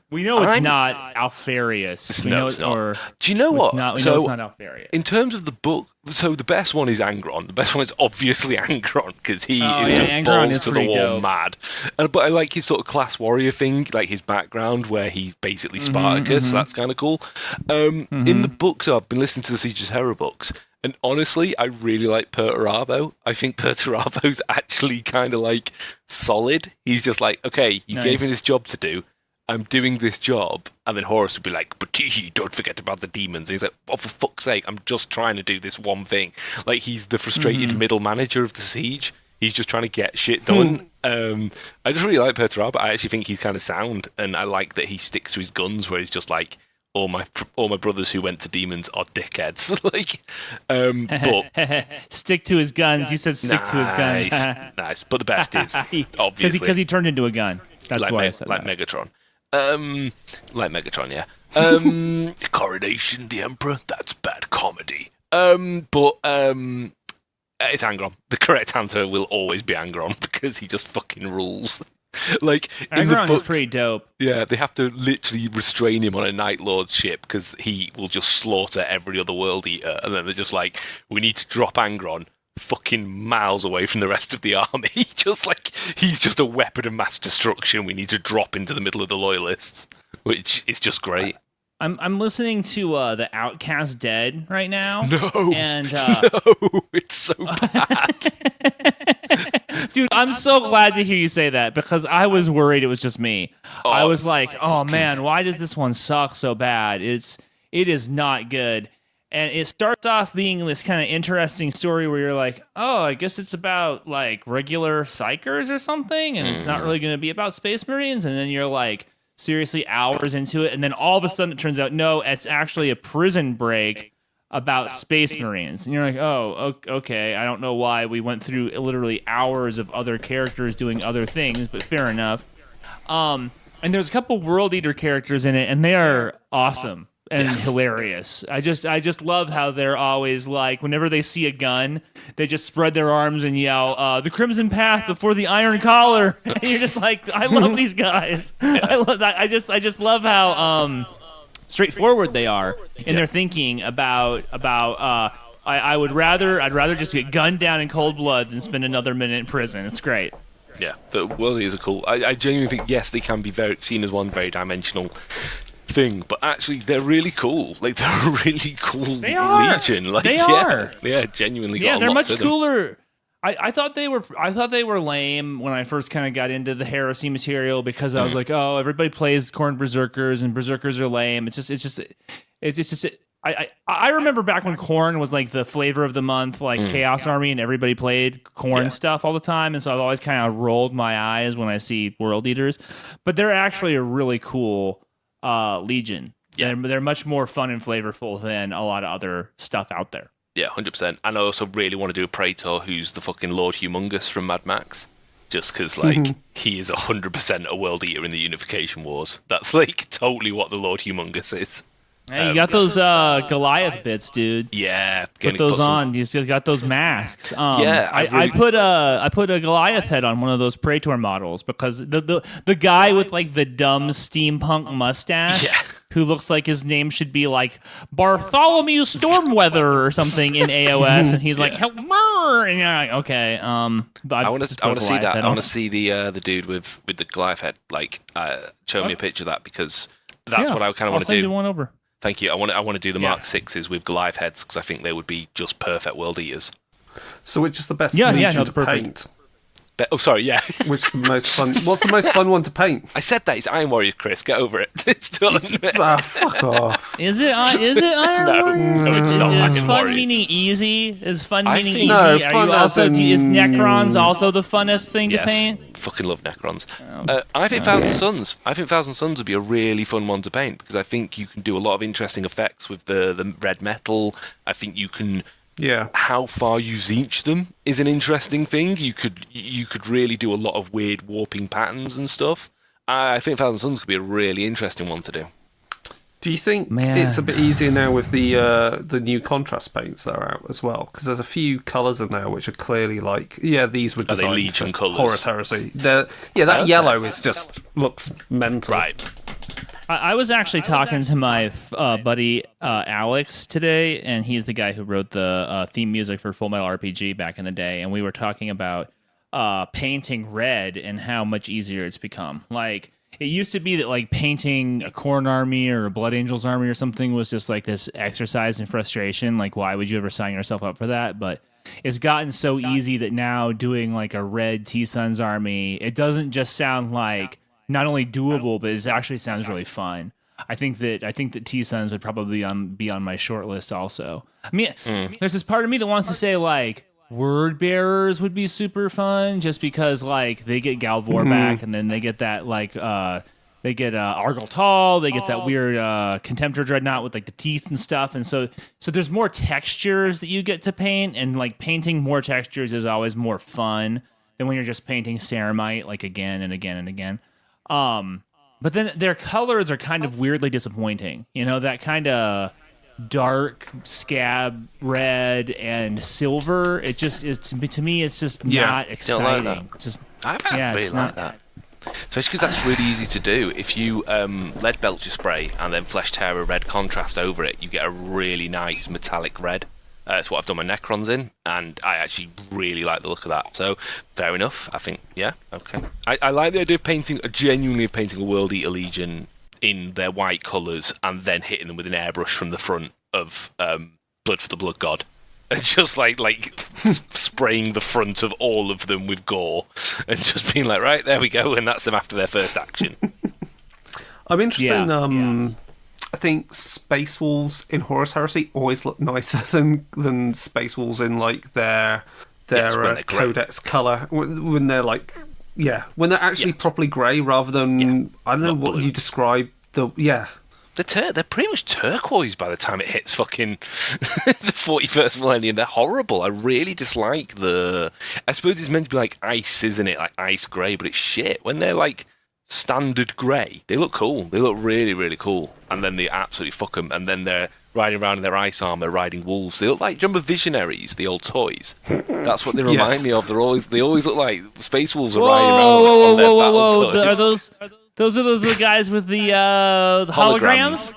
we know it's not Alpharius. No, it's not. Or do you know what? We know it's not Alpharius. In terms of the book, so the best one is Angron. The best one is obviously Angron, because he is just Angron balls is to the pretty wall dope. mad. But I like his sort of class warrior thing, like his background, where he's basically Spartacus. So that's kind of cool. In the books, I've been listening to the Siege of Terror books, and honestly, I really like Perturabo. I think Perturabo's actually kind of like solid. He's just like, okay, you gave me this job to do. I'm doing this job, and then Horus would be like, but don't forget about the demons. And he's like, oh, for fuck's sake, I'm just trying to do this one thing. Like, he's the frustrated middle manager of the siege. He's just trying to get shit done. I just really like Perturaba. I actually think he's kind of sound, and I like that he sticks to his guns, where he's just like, all my brothers who went to demons are dickheads. Like, but stick to his guns. You said stick to his guns. Nice. But the best is obviously because he turned into a gun. That's like why I said like that. Megatron. Like Megatron, yeah. Coronation the Emperor. That's bad comedy. But it's Angron. The correct answer will always be Angron because he just fucking rules. Like in the Angron books, is pretty dope. Yeah, they have to literally restrain him on a Night Lord's ship because he will just slaughter every other World Eater, and then they're just like, we need to drop Angron fucking miles away from the rest of the army. Just like, he's just a weapon of mass destruction we need to drop into the middle of the Loyalists, which is just great. I'm listening to the Outcast Dead right now. No, and no, it's so bad. Dude, I'm so glad to hear you say that because I was worried it was just me. I was like, oh man, why does this one suck so bad? It is not good. And it starts off being this kind of interesting story where you're like, oh, I guess it's about like regular psychers or something, and it's not really going to be about Space Marines. And then you're like, seriously, hours into it, and then all of a sudden it turns out, no, it's actually a prison break about Space Marines. And you're like, oh, okay, I don't know why we went through literally hours of other characters doing other things, but fair enough. And there's a couple World Eater characters in it, and they are awesome and hilarious. I just love how they're always like, whenever they see a gun, they just spread their arms and yell, the Crimson Path before the Iron Collar. And you're just like, I love these guys. I love that. I just love how straightforward they are in their thinking about I'd rather just get gunned down in cold blood than spend another minute in prison. It's great. Yeah, the World Eaters are cool. I genuinely think, yes, they can be seen as one very dimensional thing, but actually they're really cool. Like, they're a really cool legion. Like, they are. Yeah, genuinely. Yeah, got a they're lot much to them. cooler. I thought they were lame when I first kind of got into the heresy material because I was like, oh, everybody plays Khorne Berserkers and Berserkers are lame. I remember back when Khorne was like the flavor of the month, like Chaos Army, and everybody played Khorne stuff all the time, and so I've always kind of rolled my eyes when I see World Eaters, but they're actually a really cool legion. Yeah. They're much more fun and flavorful than a lot of other stuff out there. Yeah, 100%. And I also really want to do a Praetor who's the fucking Lord Humongous from Mad Max. Just because, like, he is 100% a World Eater in the Unification Wars. That's, like, totally what the Lord Humongous is. Hey, you got those Goliath bits, dude. Yeah. Put those on. You still got those masks. I put a Goliath head on one of those Praetor models because the guy with like the dumb steampunk mustache who looks like his name should be like Bartholomew Stormweather or something in AOS, and he's like, help me, and you're like, okay. But I want to see that. I want to see the dude with the Goliath head. Like, show me a picture of that because that's what I kind of want to do. I'll send you one over. Thank you. I want to do the Mark 6s with Goliath heads because I think they would be just perfect World Eaters. So which is the best legion to paint? Sorry, yeah. Which is the most fun? What's the most fun one to paint? I said that. It's Iron Warriors, Chris. Get over it. It's done. Fuck off. Is it Iron Warriors? No, it's not Is Iron fun Warriors. meaning easy? Is fun meaning easy? No, Are fun you as also, in- is Necrons also the funnest thing to paint? Fucking love Necrons. I think Thousand Suns. I think Thousand Suns would be a really fun one to paint because I think you can do a lot of interesting effects with the red metal. I think you can. Yeah. How far you zinch them is an interesting thing. You could really do a lot of weird warping patterns and stuff. I think Thousand Suns could be a really interesting one to do. Do you think it's a bit easier now with the new contrast paints that are out as well? Because there's a few colours in there which are clearly like, these were designed Legion for colours? Horus Heresy. That yellow is just looks mental. Right. I was actually talking to my buddy Alex today, and he's the guy who wrote the theme music for Full Metal RPG back in the day, and we were talking about painting red and how much easier it's become. Like, it used to be that like painting a Khorne army or a Blood Angels army or something was just like this exercise in frustration. Like, why would you ever sign yourself up for that? But it's gotten so easy that now doing like a red T-Suns army, it doesn't just sound like not only doable, but it actually sounds really fun. I think that T-Suns would probably be on my short list also. I mean, there's this part of me that wants to say like Word Bearers would be super fun, just because like they get Galvor back, and then they get that like they get Argyle, they get that weird Contemptor Dreadnought with like the teeth and stuff, and so there's more textures that you get to paint, and like painting more textures is always more fun than when you're just painting Ceramite like again and again and again. But then their colors are kind of weirdly disappointing. You know, that kind of dark scab red and silver. It just to me it's just not exciting. Like it's just I've had really like that. Especially because that's really easy to do. If you lead belcher spray and then Flesh Terror red contrast over it, you get a really nice metallic red. That's what I've done my Necrons in, and I actually really like the look of that. So, fair enough. I think, yeah, okay. I like the idea of genuinely painting a World Eater Legion in their white colours and then hitting them with an airbrush from the front of Blood for the Blood God. And just like spraying the front of all of them with gore and just being like, right, there we go, and that's them after their first action. I'm interested in I think Space Wolves in Horus Heresy always look nicer than Space Wolves in like their Codex color when they're like when they're actually properly grey rather than I don't know what you describe They're pretty much turquoise by the time it hits fucking the 41st millennium. They're horrible. I really dislike I suppose it's meant to be like ice, isn't it? Like ice grey, but it's shit. When they're like standard grey, they look cool. They look really, really cool. And then they absolutely fuck them. And then they're riding around in their ice armor, riding wolves. They look like, do you remember Visionaries, the old toys? That's what they remind me of. They always look like Space Wolves are riding around on their battle toys. Those are the guys with the holograms?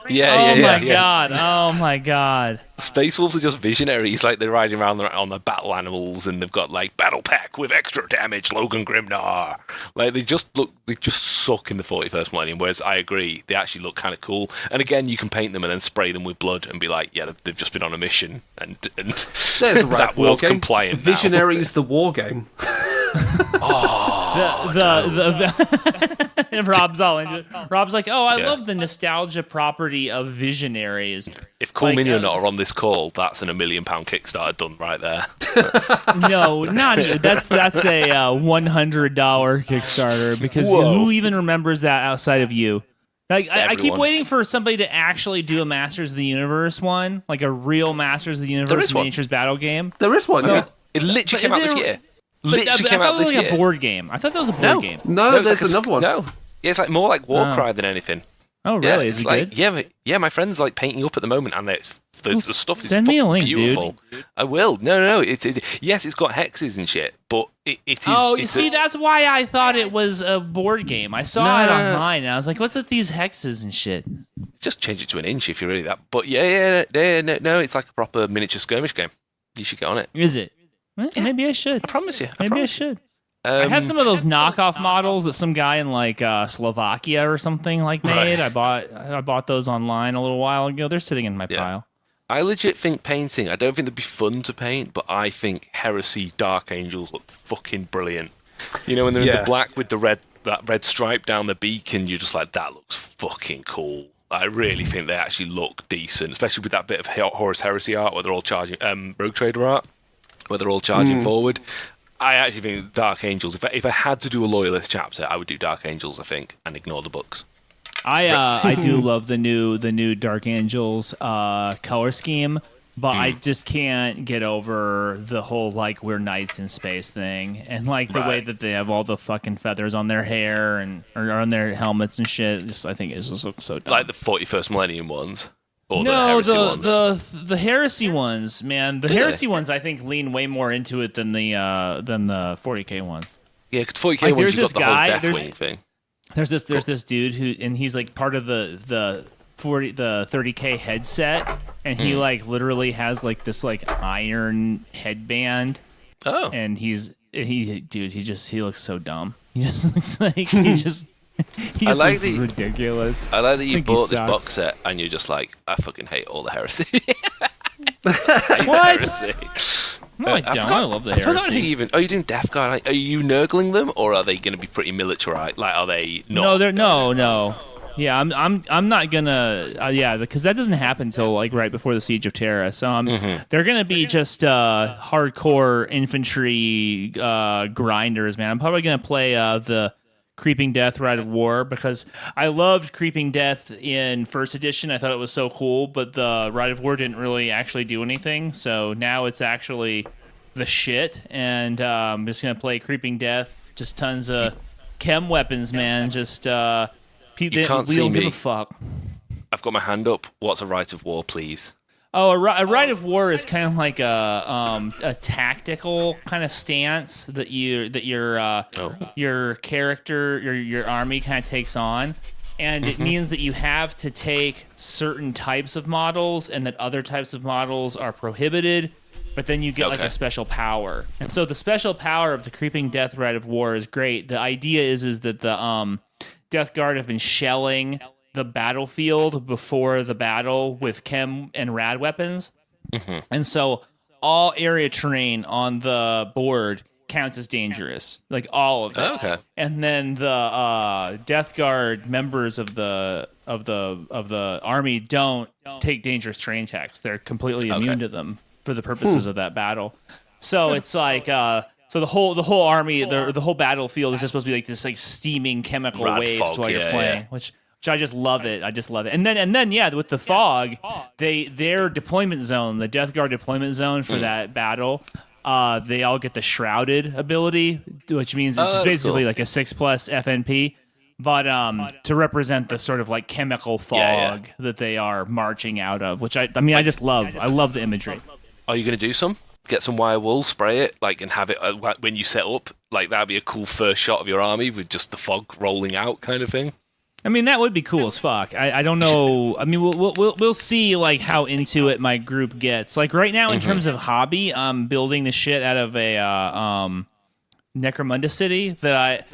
Oh my god. Space Wolves are just visionaries, like they're riding around on their battle animals, and they've got like battle pack with extra damage, Logan Grimnar. Like they just suck in the 41st millennium, whereas I agree, they actually look kind of cool. And again, you can paint them and then spray them with blood and be like, yeah, they've just been on a mission, and there's a that world's compliant. Visionaries, the war game. Rob's like, I love the nostalgia property of Visionaries. If Cool Minion are on this call, that's an £1 million Kickstarter done right there. No, not even. That's a $100 Kickstarter, because who even remembers that outside of you? Like I keep waiting for somebody to actually do a Masters of the Universe one, like a real Masters of the Universe miniatures battle game. There is one. Yeah. It literally came out this year. Literally came out this year. A board game. I thought that was a board game. No, there's another one. No. Yeah, it's like more like Warcry than anything. Oh, really? Is it like, good? Yeah, my friend's like painting up at the moment, and the stuff is send me a link, beautiful. Dude. I will. No. Yes, it's got hexes and shit, but it is. Oh, you see, that's why I thought it was a board game. I saw it online, and I was like, "What's with these hexes and shit?" Just change it to an inch if you're really that. But no, it's like a proper miniature skirmish game. You should get on it. Is it? Well, maybe I should. I promise you. I should. I have some of those knockoff models that some guy in like Slovakia or something like made. I bought those online a little while ago. They're sitting in my pile. I legit think painting, I don't think they'd be fun to paint, but I think Heresy Dark Angels look fucking brilliant. You know, when they're in the black with that red stripe down the beak, and you're just like, that looks fucking cool. I really think they actually look decent, especially with that bit of Horus Heresy art where they're all charging, Rogue Trader art, where they're all charging forward. I actually think Dark Angels, if I had to do a Loyalist chapter, I would do Dark Angels, I think, and ignore the books. I do love the new Dark Angels color scheme, but I just can't get over the whole like we're knights in space thing, and like the way that they have all the fucking feathers on their hair and or on their helmets and shit. Just I think it just looks so dumb. Like the 41st Millennium ones. Or no, the heresy ones, man. The heresy ones, I think, lean way more into it than the 40k ones. Yeah, because 40k ones, you got the whole Deathwing thing. There's this dude who, and he's like part of the 30k headset, and he like literally has like this like iron headband. Oh, and he looks so dumb. He just looks like he just looks ridiculous. I like that you bought this box set and you're just like, I fucking hate all the heresy. What? Heresy. No, I don't. I love the I forgot heresy. who even. Are you doing Death Guard? Are you nurgling them, or are they going to be pretty militarized? Like, are they not? No, they're no. Yeah, I'm not gonna. Yeah, because that doesn't happen until like right before the Siege of Terra. So they're gonna be just hardcore infantry grinders, man. I'm probably gonna play the Creeping Death Rite of War because I loved Creeping Death in first edition. I thought it was so cool, but the Rite of War didn't really actually do anything. So now it's actually the shit, and I'm just gonna play Creeping Death. Just tons of chem weapons, man. Just You can't we see don't me. give a fuck. I've got my hand up. What's a Rite of War, please? Oh, a Rite of War is kind of like a tactical kind of stance that your character, your army kind of takes on, and it means that you have to take certain types of models, and that other types of models are prohibited. But then you get like a special power, and so the special power of the Creeping Death Rite of War is great. The idea is that the Death Guard have been shelling the battlefield before the battle with chem and rad weapons. And so all area terrain on the board counts as dangerous, like all of it. Okay. And then the Death Guard members of the army don't take dangerous terrain checks. They're completely immune to them for the purposes of that battle. So it's like so the whole army, the whole battlefield is just supposed to be like this like steaming chemical Rad waves fog, while you're yeah, playing, yeah. which I just love it. I just love it. And then yeah, with the fog, their deployment zone, the Death Guard deployment zone for that battle, they all get the shrouded ability, which means it's just basically like a 6+ FNP, but to represent the sort of like chemical fog that they are marching out of, which I mean I just love. I love the imagery. Are you going to do some? Get some wire wool, spray it, like, and have it when you set up. Like, that'd be a cool first shot of your army with just the fog rolling out, kind of thing. I mean, that would be cool as fuck. I don't know. I mean, we'll see like how into it my group gets. Like right now, in terms of hobby, I'm building the shit out of a Necromunda city that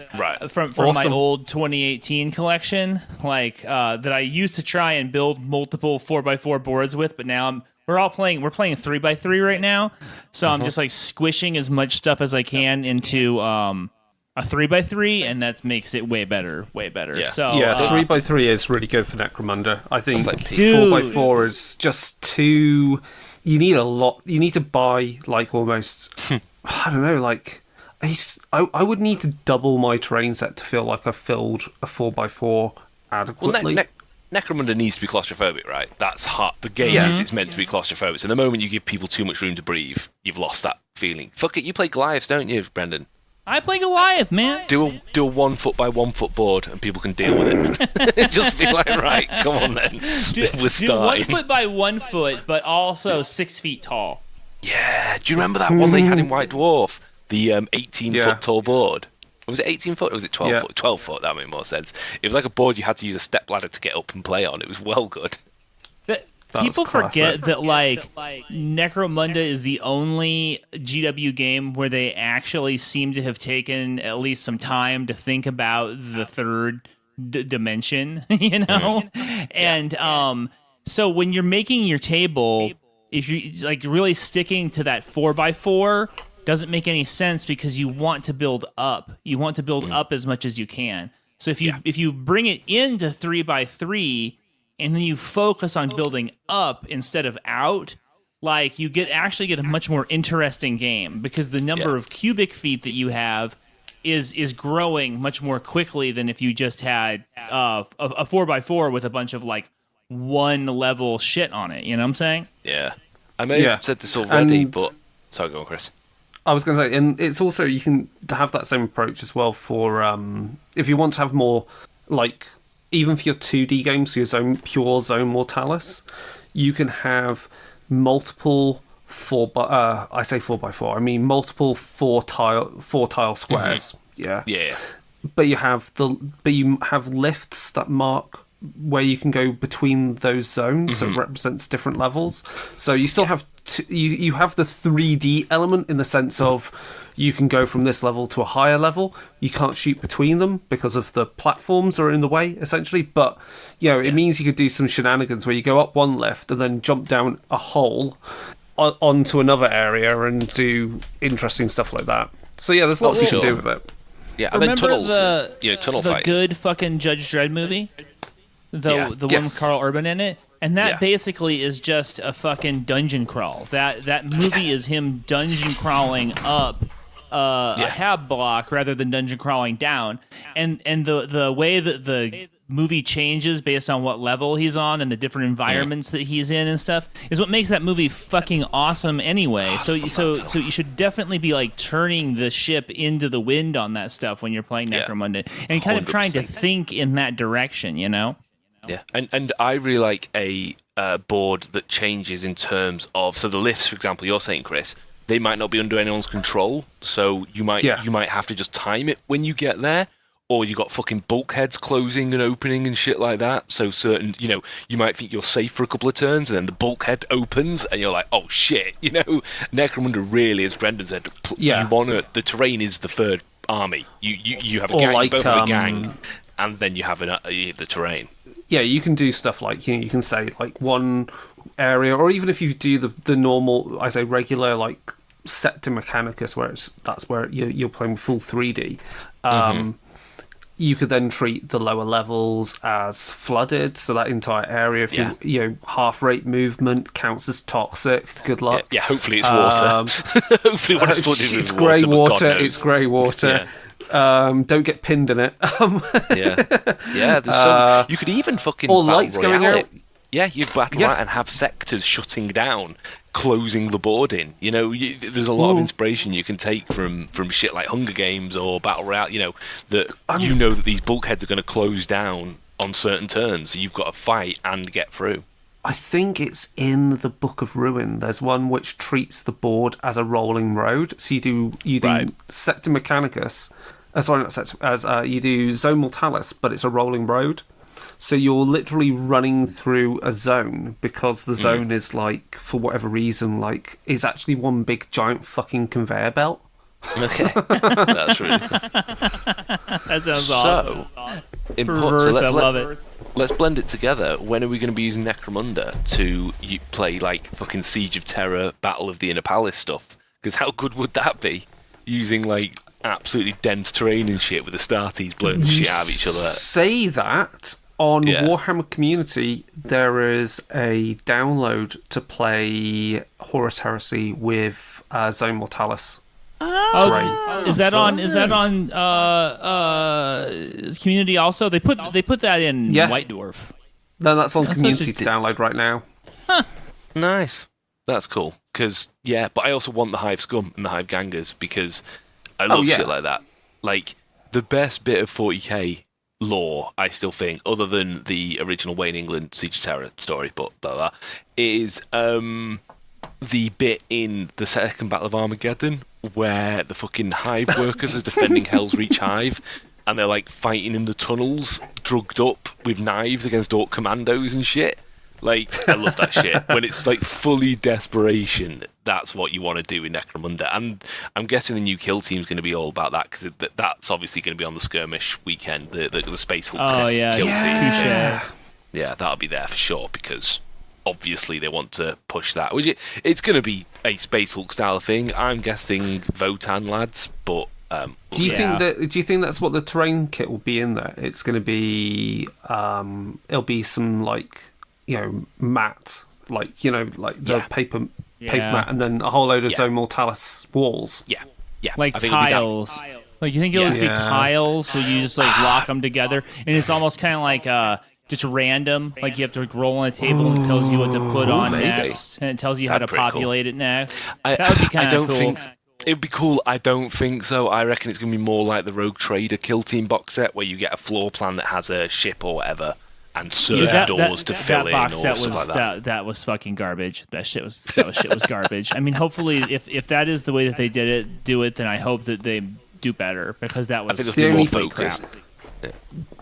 from my old 2018 collection. Like that I used to try and build multiple 4x4 boards with, but now we're playing 3x3 right now. So I'm just like squishing as much stuff as I can into a 3x3, and that makes it way better. Yeah. So yeah, 3x3 is really good for Necromunda. I think like 4x4 is just too. You need a lot. You need to buy like almost. I don't know. Like I would need to double my terrain set to feel like I've filled a 4x4 adequately. Well, Necromunda needs to be claustrophobic, right? That's hot. The game is it's meant to be claustrophobic. So the moment you give people too much room to breathe, you've lost that feeling. Fuck it, you play Goliaths, don't you, Brendan? I play Goliath, man. Do a 1 foot by 1 foot board, and people can deal with it. Just be like, right, come on then. We're do 1 foot by 1 foot, but also 6 feet tall. Yeah. Do you remember that one they had in White Dwarf? The 18 foot tall board. Was it 18 foot or was it 12 foot? 12 foot, that made more sense. It was like a board you had to use a step ladder to get up and play on. It was well good. People forget that like Necromunda is the only GW game where they actually seem to have taken at least some time to think about the third dimension, you know? And so when you're making your table, if you're like really sticking to that 4x4 doesn't make any sense because you want to build up. You want to build up as much as you can. So if you bring it into 3x3 and then you focus on building up instead of out, like you actually get a much more interesting game because the number of cubic feet that you have is growing much more quickly than if you just had a 4x4 with a bunch of like one level shit on it. You know what I'm saying? Yeah. I may have said this already, but sorry, go on, Chris. I was going to say, and it's also, you can have that same approach as well for if you want to have more, like, even for your 2D games, for your pure Zone Mortalis, you can have multiple 4x4, I mean multiple four tile squares. Yeah. But you have lifts that mark where you can go between those zones, so it represents different levels. So you still have you have the 3D element in the sense of you can go from this level to a higher level. You can't shoot between them because of the platforms are in the way, essentially. But it means you could do some shenanigans where you go up one lift and then jump down a hole onto another area and do interesting stuff like that. So yeah, there's lots you can do with it. Yeah, and then Remember tunnels. Tunnel the fight. good fucking Judge Dredd movie? The one with Carl Urban in it? And that basically is just a fucking dungeon crawl. That movie is him dungeon crawling up a hab block rather than dungeon crawling down. And the way that the movie changes based on what level he's on and the different environments that he's in and stuff is what makes that movie fucking awesome anyway. So you should definitely be like turning the ship into the wind on that stuff when you're playing Necromunda and kind of trying to think in that direction, you know? Yeah, and I really like a board that changes in terms of, so the lifts, for example, you're saying, Chris, they might not be under anyone's control, so you might have to just time it when you get there. Or you got fucking bulkheads closing and opening and shit like that. So certain, you might think you're safe for a couple of turns, and then the bulkhead opens, and you're like, "Oh shit!" Necromunda really, as Brendan said, the terrain is the third army. You have a gang, you both have a gang, and then you have the terrain. Yeah, you can do stuff like you can say like one area, or even if you do the normal, I say regular like Sector Mechanicus, that's where you're playing full 3D. You could then treat the lower levels as flooded, so that entire area, if you half rate movement counts as toxic. Good luck. Yeah, hopefully it's water. Hopefully when it's flooded with grey water. It's grey water. Don't get pinned in it. There's some. You could even fucking or lights going out. Yeah, you'd battle right and have sectors shutting down, closing the board in. There's a lot of inspiration you can take from shit like Hunger Games or Battle Royale. That these bulkheads are going to close down on certain turns, so you've got to fight and get through. I think it's in the Book of Ruin. There's one which treats the board as a rolling road. So you do Sector Mechanicus. Sorry, not Sector. You do Zone Mortalis, but it's a rolling road. So you're literally running through a zone because the zone is like, for whatever reason, like is actually one big giant fucking conveyor belt. Okay, that's really cool. That sounds awesome. So I love it. Let's blend it together. When are we going to be using Necromunda to play like fucking Siege of Terror, Battle of the Inner Palace stuff? Because how good would that be? Using like absolutely dense terrain and shit with the Starties blowing the shit out of each other. Say that. On Warhammer Community, there is a download to play Horus Heresy with Zone Mortalis. Is that on Community also? They put that in White Dwarf. No, that's on Community to download right now. Huh. Nice. That's cool. But I also want the Hive Scum and the Hive Gangers because I love shit like that. Like, the best bit of 40k lore, I still think, other than the original Wayne England Siege of Terror story, but blah, blah, is the bit in the Second Battle of Armageddon where the fucking Hive workers are defending Hell's Reach Hive and they're like fighting in the tunnels, drugged up with knives against Orc commandos and shit. Like, I love that shit. When it's like fully desperation, that's what you want to do in Necromunda. And I'm guessing the new kill team's going to be all about that because that's obviously going to be on the Skirmish Weekend, the Space Hulk kill team. Yeah, that'll be there for sure because obviously they want to push that. It's going to be a Space Hulk style thing. I'm guessing Votan lads, but do you think that's what the terrain kit will be in there? It's going to be it'll be some like mat, like the paper mat, and then a whole load of Zone Mortalis walls. Yeah, like tiles. Like you think it'll just be tiles, so you just like lock them together, and it's almost kind of like just random. Like you have to roll on a table and it tells you what to put on next, and it tells you how to populate it next. That would be kind of cool. It'd be cool. I don't think so. I reckon it's going to be more like the Rogue Trader Kill Team box set, where you get a floor plan that has a ship or whatever, and certain doors to fill in or stuff like that. That was fucking garbage. That shit was garbage. I mean, hopefully, if that is the way that they do it, then I hope that they do better because that was the only focused.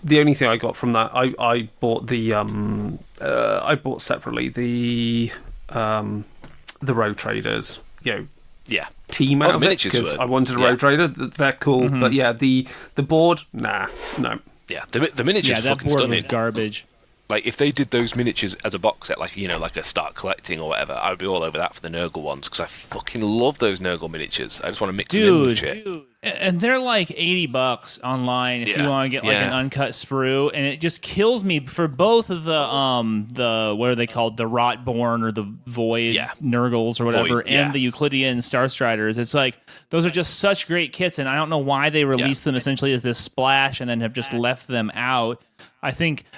The only thing I got from that, I bought the I bought separately the Rogue Traders, team out of it because I wanted a Rogue Trader. They're cool, but the board, no. Yeah, the miniatures that fucking board stunning. was garbage. Like, if they did those miniatures as a box set, like, you know, like a start collecting or whatever, I would be all over that for the Nurgle ones, because I fucking love those Nurgle miniatures. I just want to mix them in with shit. And they're like $80 online if you want to get like an uncut sprue, and it just kills me for both of the what are they called, the Rotborn or the Void Nurgles or whatever, and the Euclidean Starstriders. It's like those are just such great kits, and I don't know why they released them essentially as this splash and then have just left them out. I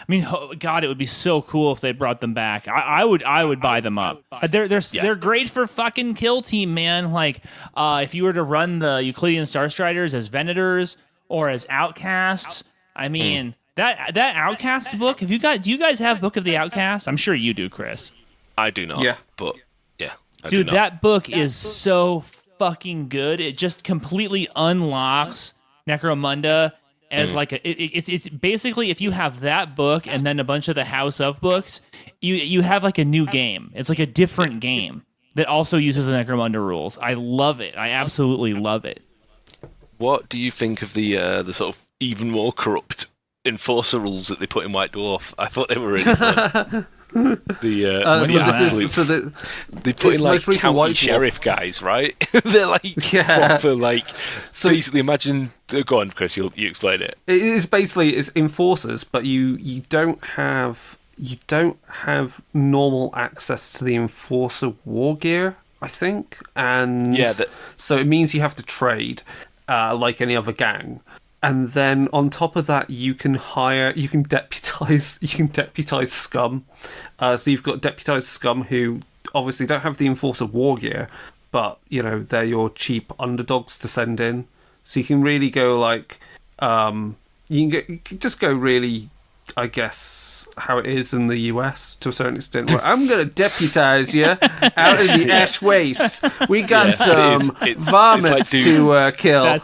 mean, God, it would be so cool if they brought them back. I would buy them up. They're great for fucking Kill Team, man. Like, if you were to run the Euclidean Starstriders as Venators or as Outcasts, I mean, that Outcasts book. Do you guys have Book of the Outcast? I'm sure you do, Chris. I do not. Yeah, but dude, that book is so fucking good. It just completely unlocks Necromunda. As like it's basically, if you have that book and then a bunch of the House of books, you have like a new game. It's like a different game that also uses the Necromunda rules. I love it. I absolutely love it. What do you think of the sort of even more corrupt Enforcer rules that they put in White Dwarf? I thought they were really fun. They put in like county sheriff guys, right? They're like proper, like, so basically imagine. Go on, Chris. You explain it. It is basically it's enforcers, but you don't have normal access to the enforcer war gear, I think, and so it means you have to trade like any other gang. And then on top of that, you can deputize scum. So you've got deputized scum who obviously don't have the enforcer war gear, but you know they're your cheap underdogs to send in. So you can really go like, you can just go really, I guess, how it is in the US to a certain extent. Where I'm going to deputize you out of the ash waste. We got some varmints to kill.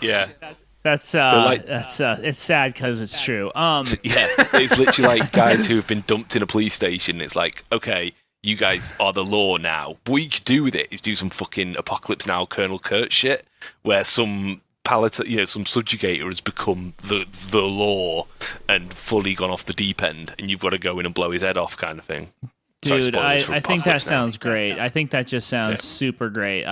That's it's sad because it's true. It's literally like guys who have been dumped in a police station. It's like, okay, you guys are the law now. What you could do with it is do some fucking Apocalypse Now Colonel Kurt shit, where some some subjugator has become the law and fully gone off the deep end, and you've got to go in and blow his head off, kind of thing. Dude, I think that sounds great. I think that just sounds super great.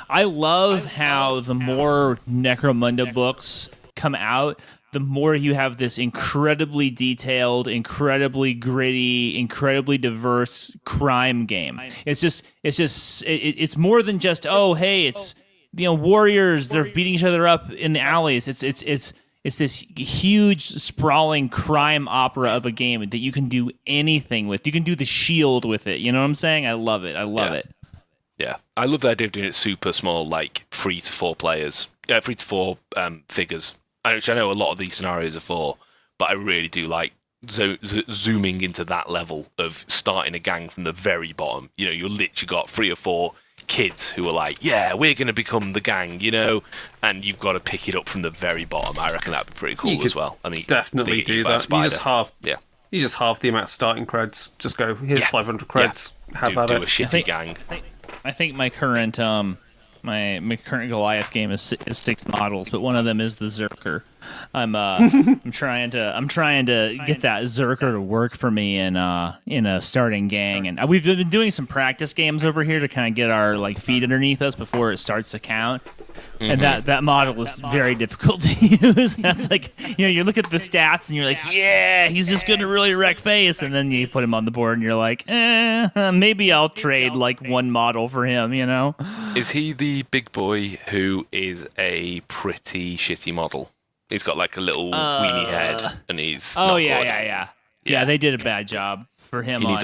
I love how the more Necromunda books come out, the more you have this incredibly detailed, incredibly gritty, incredibly diverse crime game. It's more than just, oh, hey, it's, you know, warriors, they're beating each other up in the alleys. It's this huge, sprawling crime opera of a game that you can do anything with. You can do the Shield with it. You know what I'm saying? I love it. I love it. Yeah, I love the idea of doing it super small, like 3 to 4 players, 3 to 4 figures, which I know a lot of these scenarios are for, but I really do like zooming into that level of starting a gang from the very bottom. You know, you literally got 3 or 4 kids who are like, yeah, we're going to become the gang, you know, and you've got to pick it up from the very bottom. I reckon that'd be pretty cool as well. I mean, definitely do that. You just halve the amount of starting creds. Just go, here's 500 creds. Have at it. Do a shitty gang. I think my current my current Goliath game is 6 models, but one of them is the Zerker. I'm trying to get that Zerker to work for me in a starting gang, and we've been doing some practice games over here to kind of get our like feet underneath us before it starts to count. And that model is very difficult to use. That's like, you know, you look at the stats and you're like, yeah, he's just gonna really wreck face, and then you put him on the board and you're like, maybe I'll trade like one model for him, you know? Is he the big boy who is a pretty shitty model? He's got like a little weenie head, and he's yeah. They did a bad job for him. He needs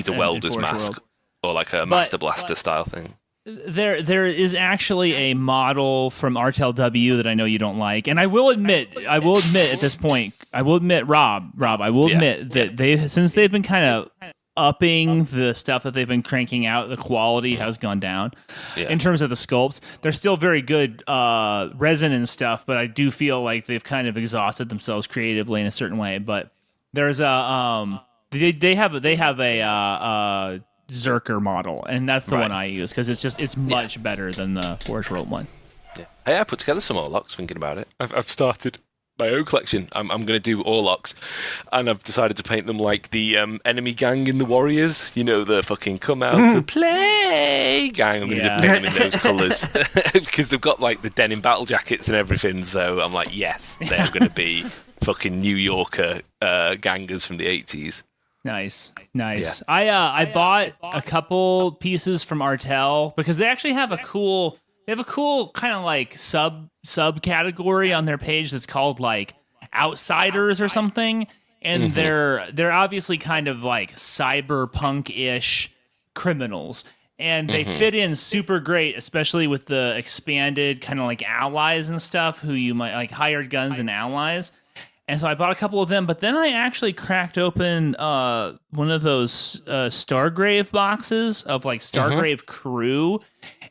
a welder's mask or like a Master Blaster style thing. There is actually a model from RTLW that I know you don't like, and I will admit at this point, Rob, that since they've been kind of upping the stuff that they've been cranking out, the quality has gone down in terms of the sculpts. They're still very good resin and stuff, but I do feel like they've kind of exhausted themselves creatively in a certain way. But there's they have a Zerker model, and that's the one I use because it's much better than the Forge World one. Yeah. Hey, I put together some Orlocks thinking about it. I've started my own collection. I'm going to do Orlocks, and I've decided to paint them like the enemy gang in the Warriors. You know, the fucking come out to play gang. I'm going to paint them in those colours because they've got like the denim battle jackets and everything. So I'm like, yes, they're going to be fucking New Yorker gangers from the 80s. Nice. I bought a couple pieces from Artel because they actually have a cool kind of like subcategory on their page that's called like Outsiders or something, and they're obviously kind of like cyberpunk-ish criminals, and they fit in super great, especially with the expanded kind of like allies and stuff who you might like hired guns and allies. And so I bought a couple of them, but then I actually cracked open one of those Stargrave boxes of like Stargrave crew,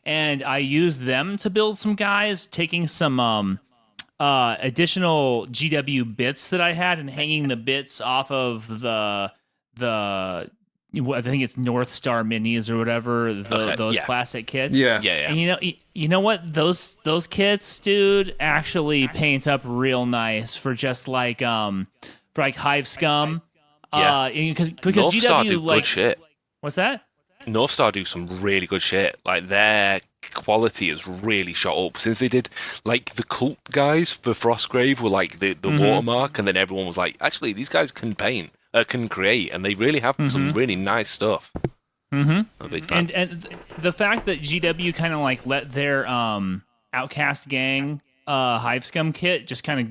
and I used them to build some guys, taking some additional GW bits that I had and hanging the bits off of the I think it's North Star minis or whatever, those plastic kits. Yeah. And you know what? Those kits, dude, actually paint up real nice for just like for like Hive Scum. Because North Star GW do like good shit. What's that? North Star do some really good shit. Like their quality has really shot up since they did like the cult guys for Frostgrave were like the watermark, and then everyone was like, actually, these guys can paint. Can create, and they really have some really nice stuff. I'm a big fan. And the fact that GW kind of like let their Outcast Gang Hive Scum kit just kind of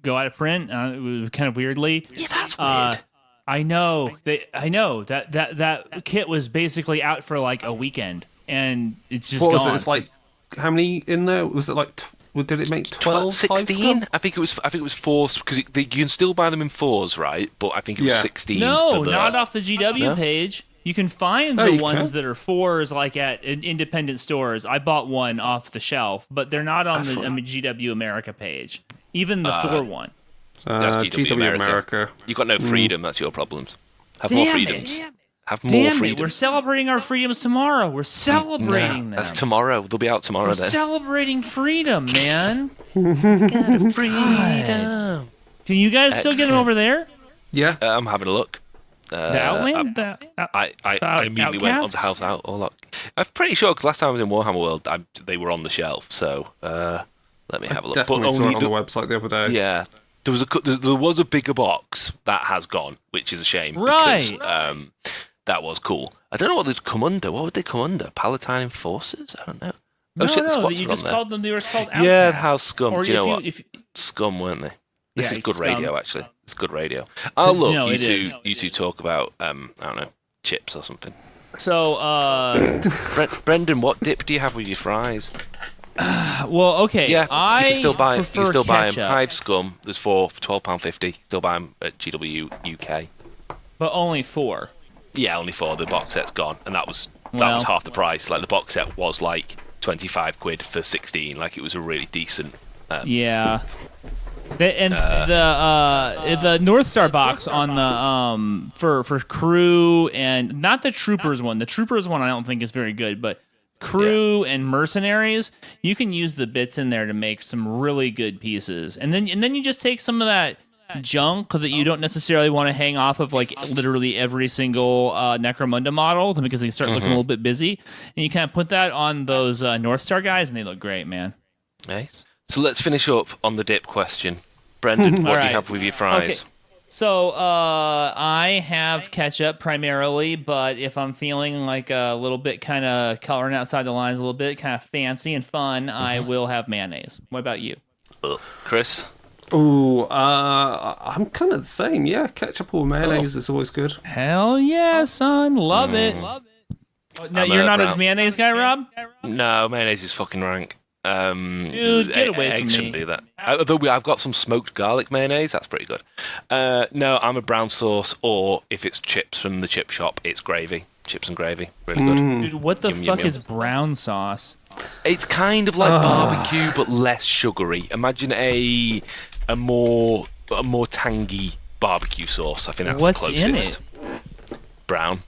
go out of print, it was kind of weirdly. Yeah, that's weird. I know that kit was basically out for like a weekend, and it's just What gone. was it? It's like how many in there? Was it like? Did it make 12? 16? I think it was 4 because you can still buy them in 4s, right? But I think it was 16. No, not off the GW page. You can find the ones that are 4s like at independent stores. I bought one off the shelf, but they're not on the GW America page. Even the 4 one. That's GW America. You've got no freedom. That's your problems. Have more freedoms. Have more freedom. We're celebrating our freedoms tomorrow. We're celebrating them. That's tomorrow. They'll be out tomorrow. We're then. Celebrating freedom, man. Got freedom. Do you guys still get them over there? Yeah. I'm having a look. The Outland? I immediately went on the House Out. Oh, look. I'm pretty sure because last time I was in Warhammer World, they were on the shelf. So let me have a look. Definitely saw it on the website the other day. Yeah. There was a bigger box that has gone, which is a shame. Right. Because, that was cool. I don't know what they'd come under. What would they come under? Palatine Enforcers? I don't know. No, the squats you were just on called them. They were called Outcasts. Yeah, House Scum. Or do you know if what? Scum, weren't they? This is good Scum. radio, actually. It's good radio. Oh, look, No, you two talk about, I don't know, chips or something. So, Brendan, what dip do you have with your fries? well, okay. Yeah, I you can still buy them. ketchup, Hive Scum, there's 4 for £12.50. Still buy them at GW UK. but only 4. Yeah, only 4. The box set's gone, and that was half the price. Like the box set was like 25 quid for 16. Like it was a really decent. Yeah. The North Star box on the for crew and not the troopers one. The troopers one I don't think is very good, but crew and mercenaries, you can use the bits in there to make some really good pieces. And then you just take some of that junk that you don't necessarily want to hang off of like literally every single Necromunda model because they start looking a little bit busy, and you kind of put that on those North Star guys and they look great, man. Nice. So let's finish up on the dip question. Brendan, what do you have with your fries? Okay. So I have ketchup primarily, but if I'm feeling like a little bit kind of coloring outside the lines a little bit, kind of fancy and fun, I will have mayonnaise. What about you? Chris? Ooh, I'm kind of the same. Yeah, ketchup or mayonnaise is always good. Hell yeah, son. Love it. Oh, no, you're not a mayonnaise guy, Rob? No, mayonnaise is fucking rank. Dude, get away from me. Shouldn't do that. Although I've got some smoked garlic mayonnaise, that's pretty good. No, I'm a brown sauce, or if it's chips from the chip shop, it's gravy. Chips and gravy, really good. Dude, what the fuck is brown sauce? It's kind of like barbecue, but less sugary. Imagine a more tangy barbecue sauce. I think that's What's the closest. in it? Brown.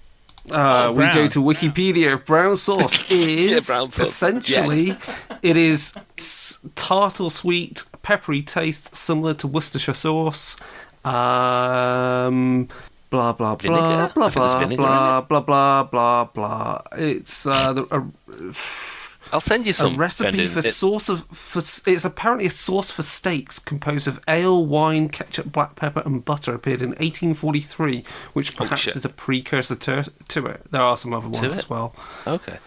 We go to Wikipedia. Brown sauce is brown sauce. essentially it is tart or sweet peppery taste similar to Worcestershire sauce. Blah blah blah Vinegar? blah I think there's blah vinegar blah blah blah blah blah. It's I'll send you a some recipe Brendan. it's apparently a sauce for steaks composed of ale, wine, ketchup, black pepper, and butter. Appeared in 1843, which perhaps shit. is a precursor to it. There are some other ones it? as well. Okay,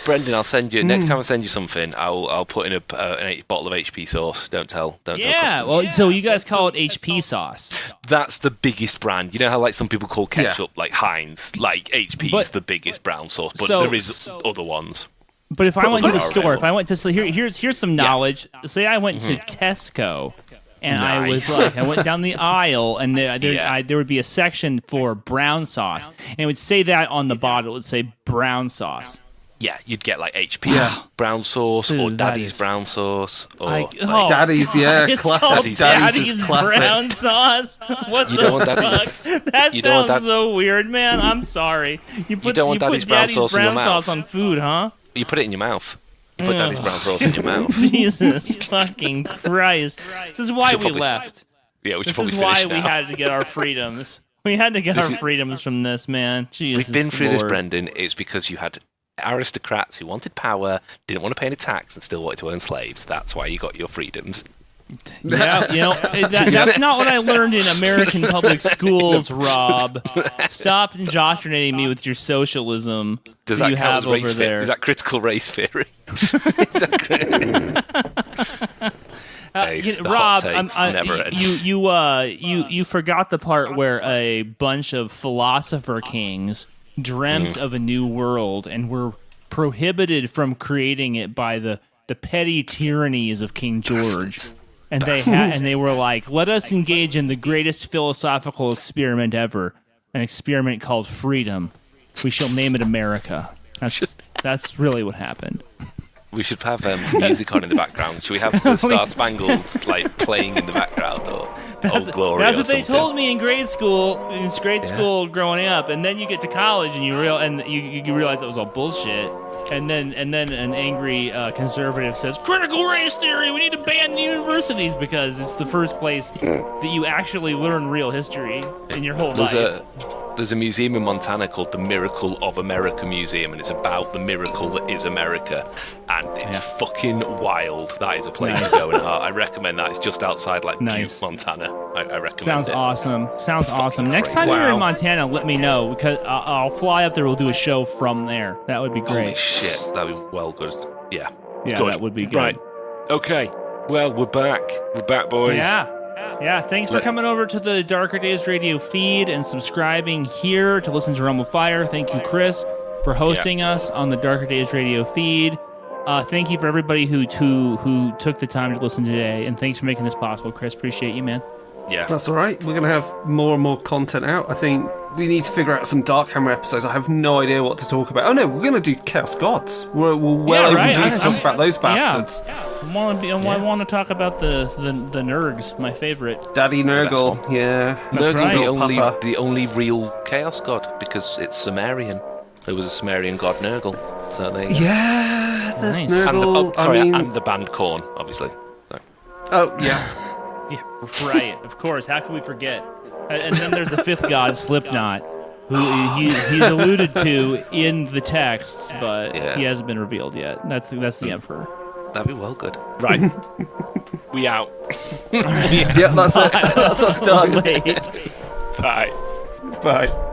Brendan, I'll send you next time I send you something. I'll put in a bottle of HP sauce. Don't tell Yeah, customers. so you guys call it HP sauce. That's the biggest brand. You know how like some people call ketchup like Heinz, like HP is the biggest brown sauce, but there is other ones. But if I went to the Probably store, are if I went to here's some knowledge. Say I went to Tesco, and I was Nice. like, I went down the aisle, and there would be a section for brown sauce, and it would say that on the bottle. It would say brown sauce. Yeah, you'd get like HP brown sauce or Dude, Daddy's is- brown sauce or Daddy's, yeah, it's classic. called Daddy's Daddy's is classic. brown sauce. What You the don't want fuck? Daddy's- That you don't want sounds so weird, man. I'm sorry. You don't want Daddy's brown sauce in your mouth. sauce on food, huh? you put it in your mouth. You put Daddy's brown sauce in your mouth. Jesus fucking Christ. This is why Should we probably- left. Yeah, we should This probably is why finish we now. had to get our freedoms. We had to get our freedoms from this, man. Jesus We've been through this, Lord. Brendan. It's because you had aristocrats who wanted power, didn't want to pay any tax, and still wanted to own slaves. That's why you got your freedoms. Yeah, that's not what I learned in American public schools, Rob. Stop indoctrinating me with your socialism Does that that you count have as race over there. Is that critical race theory? Nice. The hot Rob, takes never end. you forgot the part where a bunch of philosopher kings dreamt of a new world and were prohibited from creating it by the petty tyrannies of King George. And they were like, let us engage in the greatest philosophical experiment ever, an experiment called freedom. We shall name it America. That's really what happened. We should have music on in the background. Should we have the Star Spangled like playing in the background or Old Glory? That's or what they something? told me in grade school. In grade school, growing up, and then you get to college and you realize that was all bullshit. And then an angry conservative says critical race theory. We need to ban the universities because it's the first place that you actually learn real history in your whole life. There's a museum in Montana called the Miracle of America Museum, and it's about the miracle that is America, and it's fucking wild. That is a place to go, and I recommend that. It's just outside Butte, Montana. I recommend Sounds it. awesome. Sounds awesome. Next crazy. time you're in Montana, let me know because I'll fly up there. We'll do a show from there. That would be great. Holy shit, that'd be well good. Yeah, That would be good. Right. Okay. Well, we're back. We're back, boys. Yeah, thanks for coming over to the Darker Days Radio feed and subscribing here to listen to Realm of Fire. Thank you, Chris, for hosting us on the Darker Days Radio feed. Thank you for everybody who took the time to listen today, and thanks for making this possible, Chris. Appreciate you, man. Yeah. That's all right. We're going to have more and more content out. I think we need to figure out some Darkhammer episodes. I have no idea what to talk about. Oh no, we're going to do Chaos Gods. We're well overdue to talk about those bastards. I want to talk about the Nurgs, my favorite. Daddy Nurgle, yeah. Nurgle, right. the only real Chaos God, because it's Sumerian. There was a Sumerian god Nurgle. So there you go. Yeah, there's Nice. Nurgle. And the band Korn, obviously. So. Oh, yeah. Yeah, right. Of course. How can we forget? And then there's the fifth god, Slipknot, who he's alluded to in the texts, but he hasn't been revealed yet. That's the Emperor. That'd be well good. Right. We out. Yeah, that's it. That's us done. Late. Bye. Bye.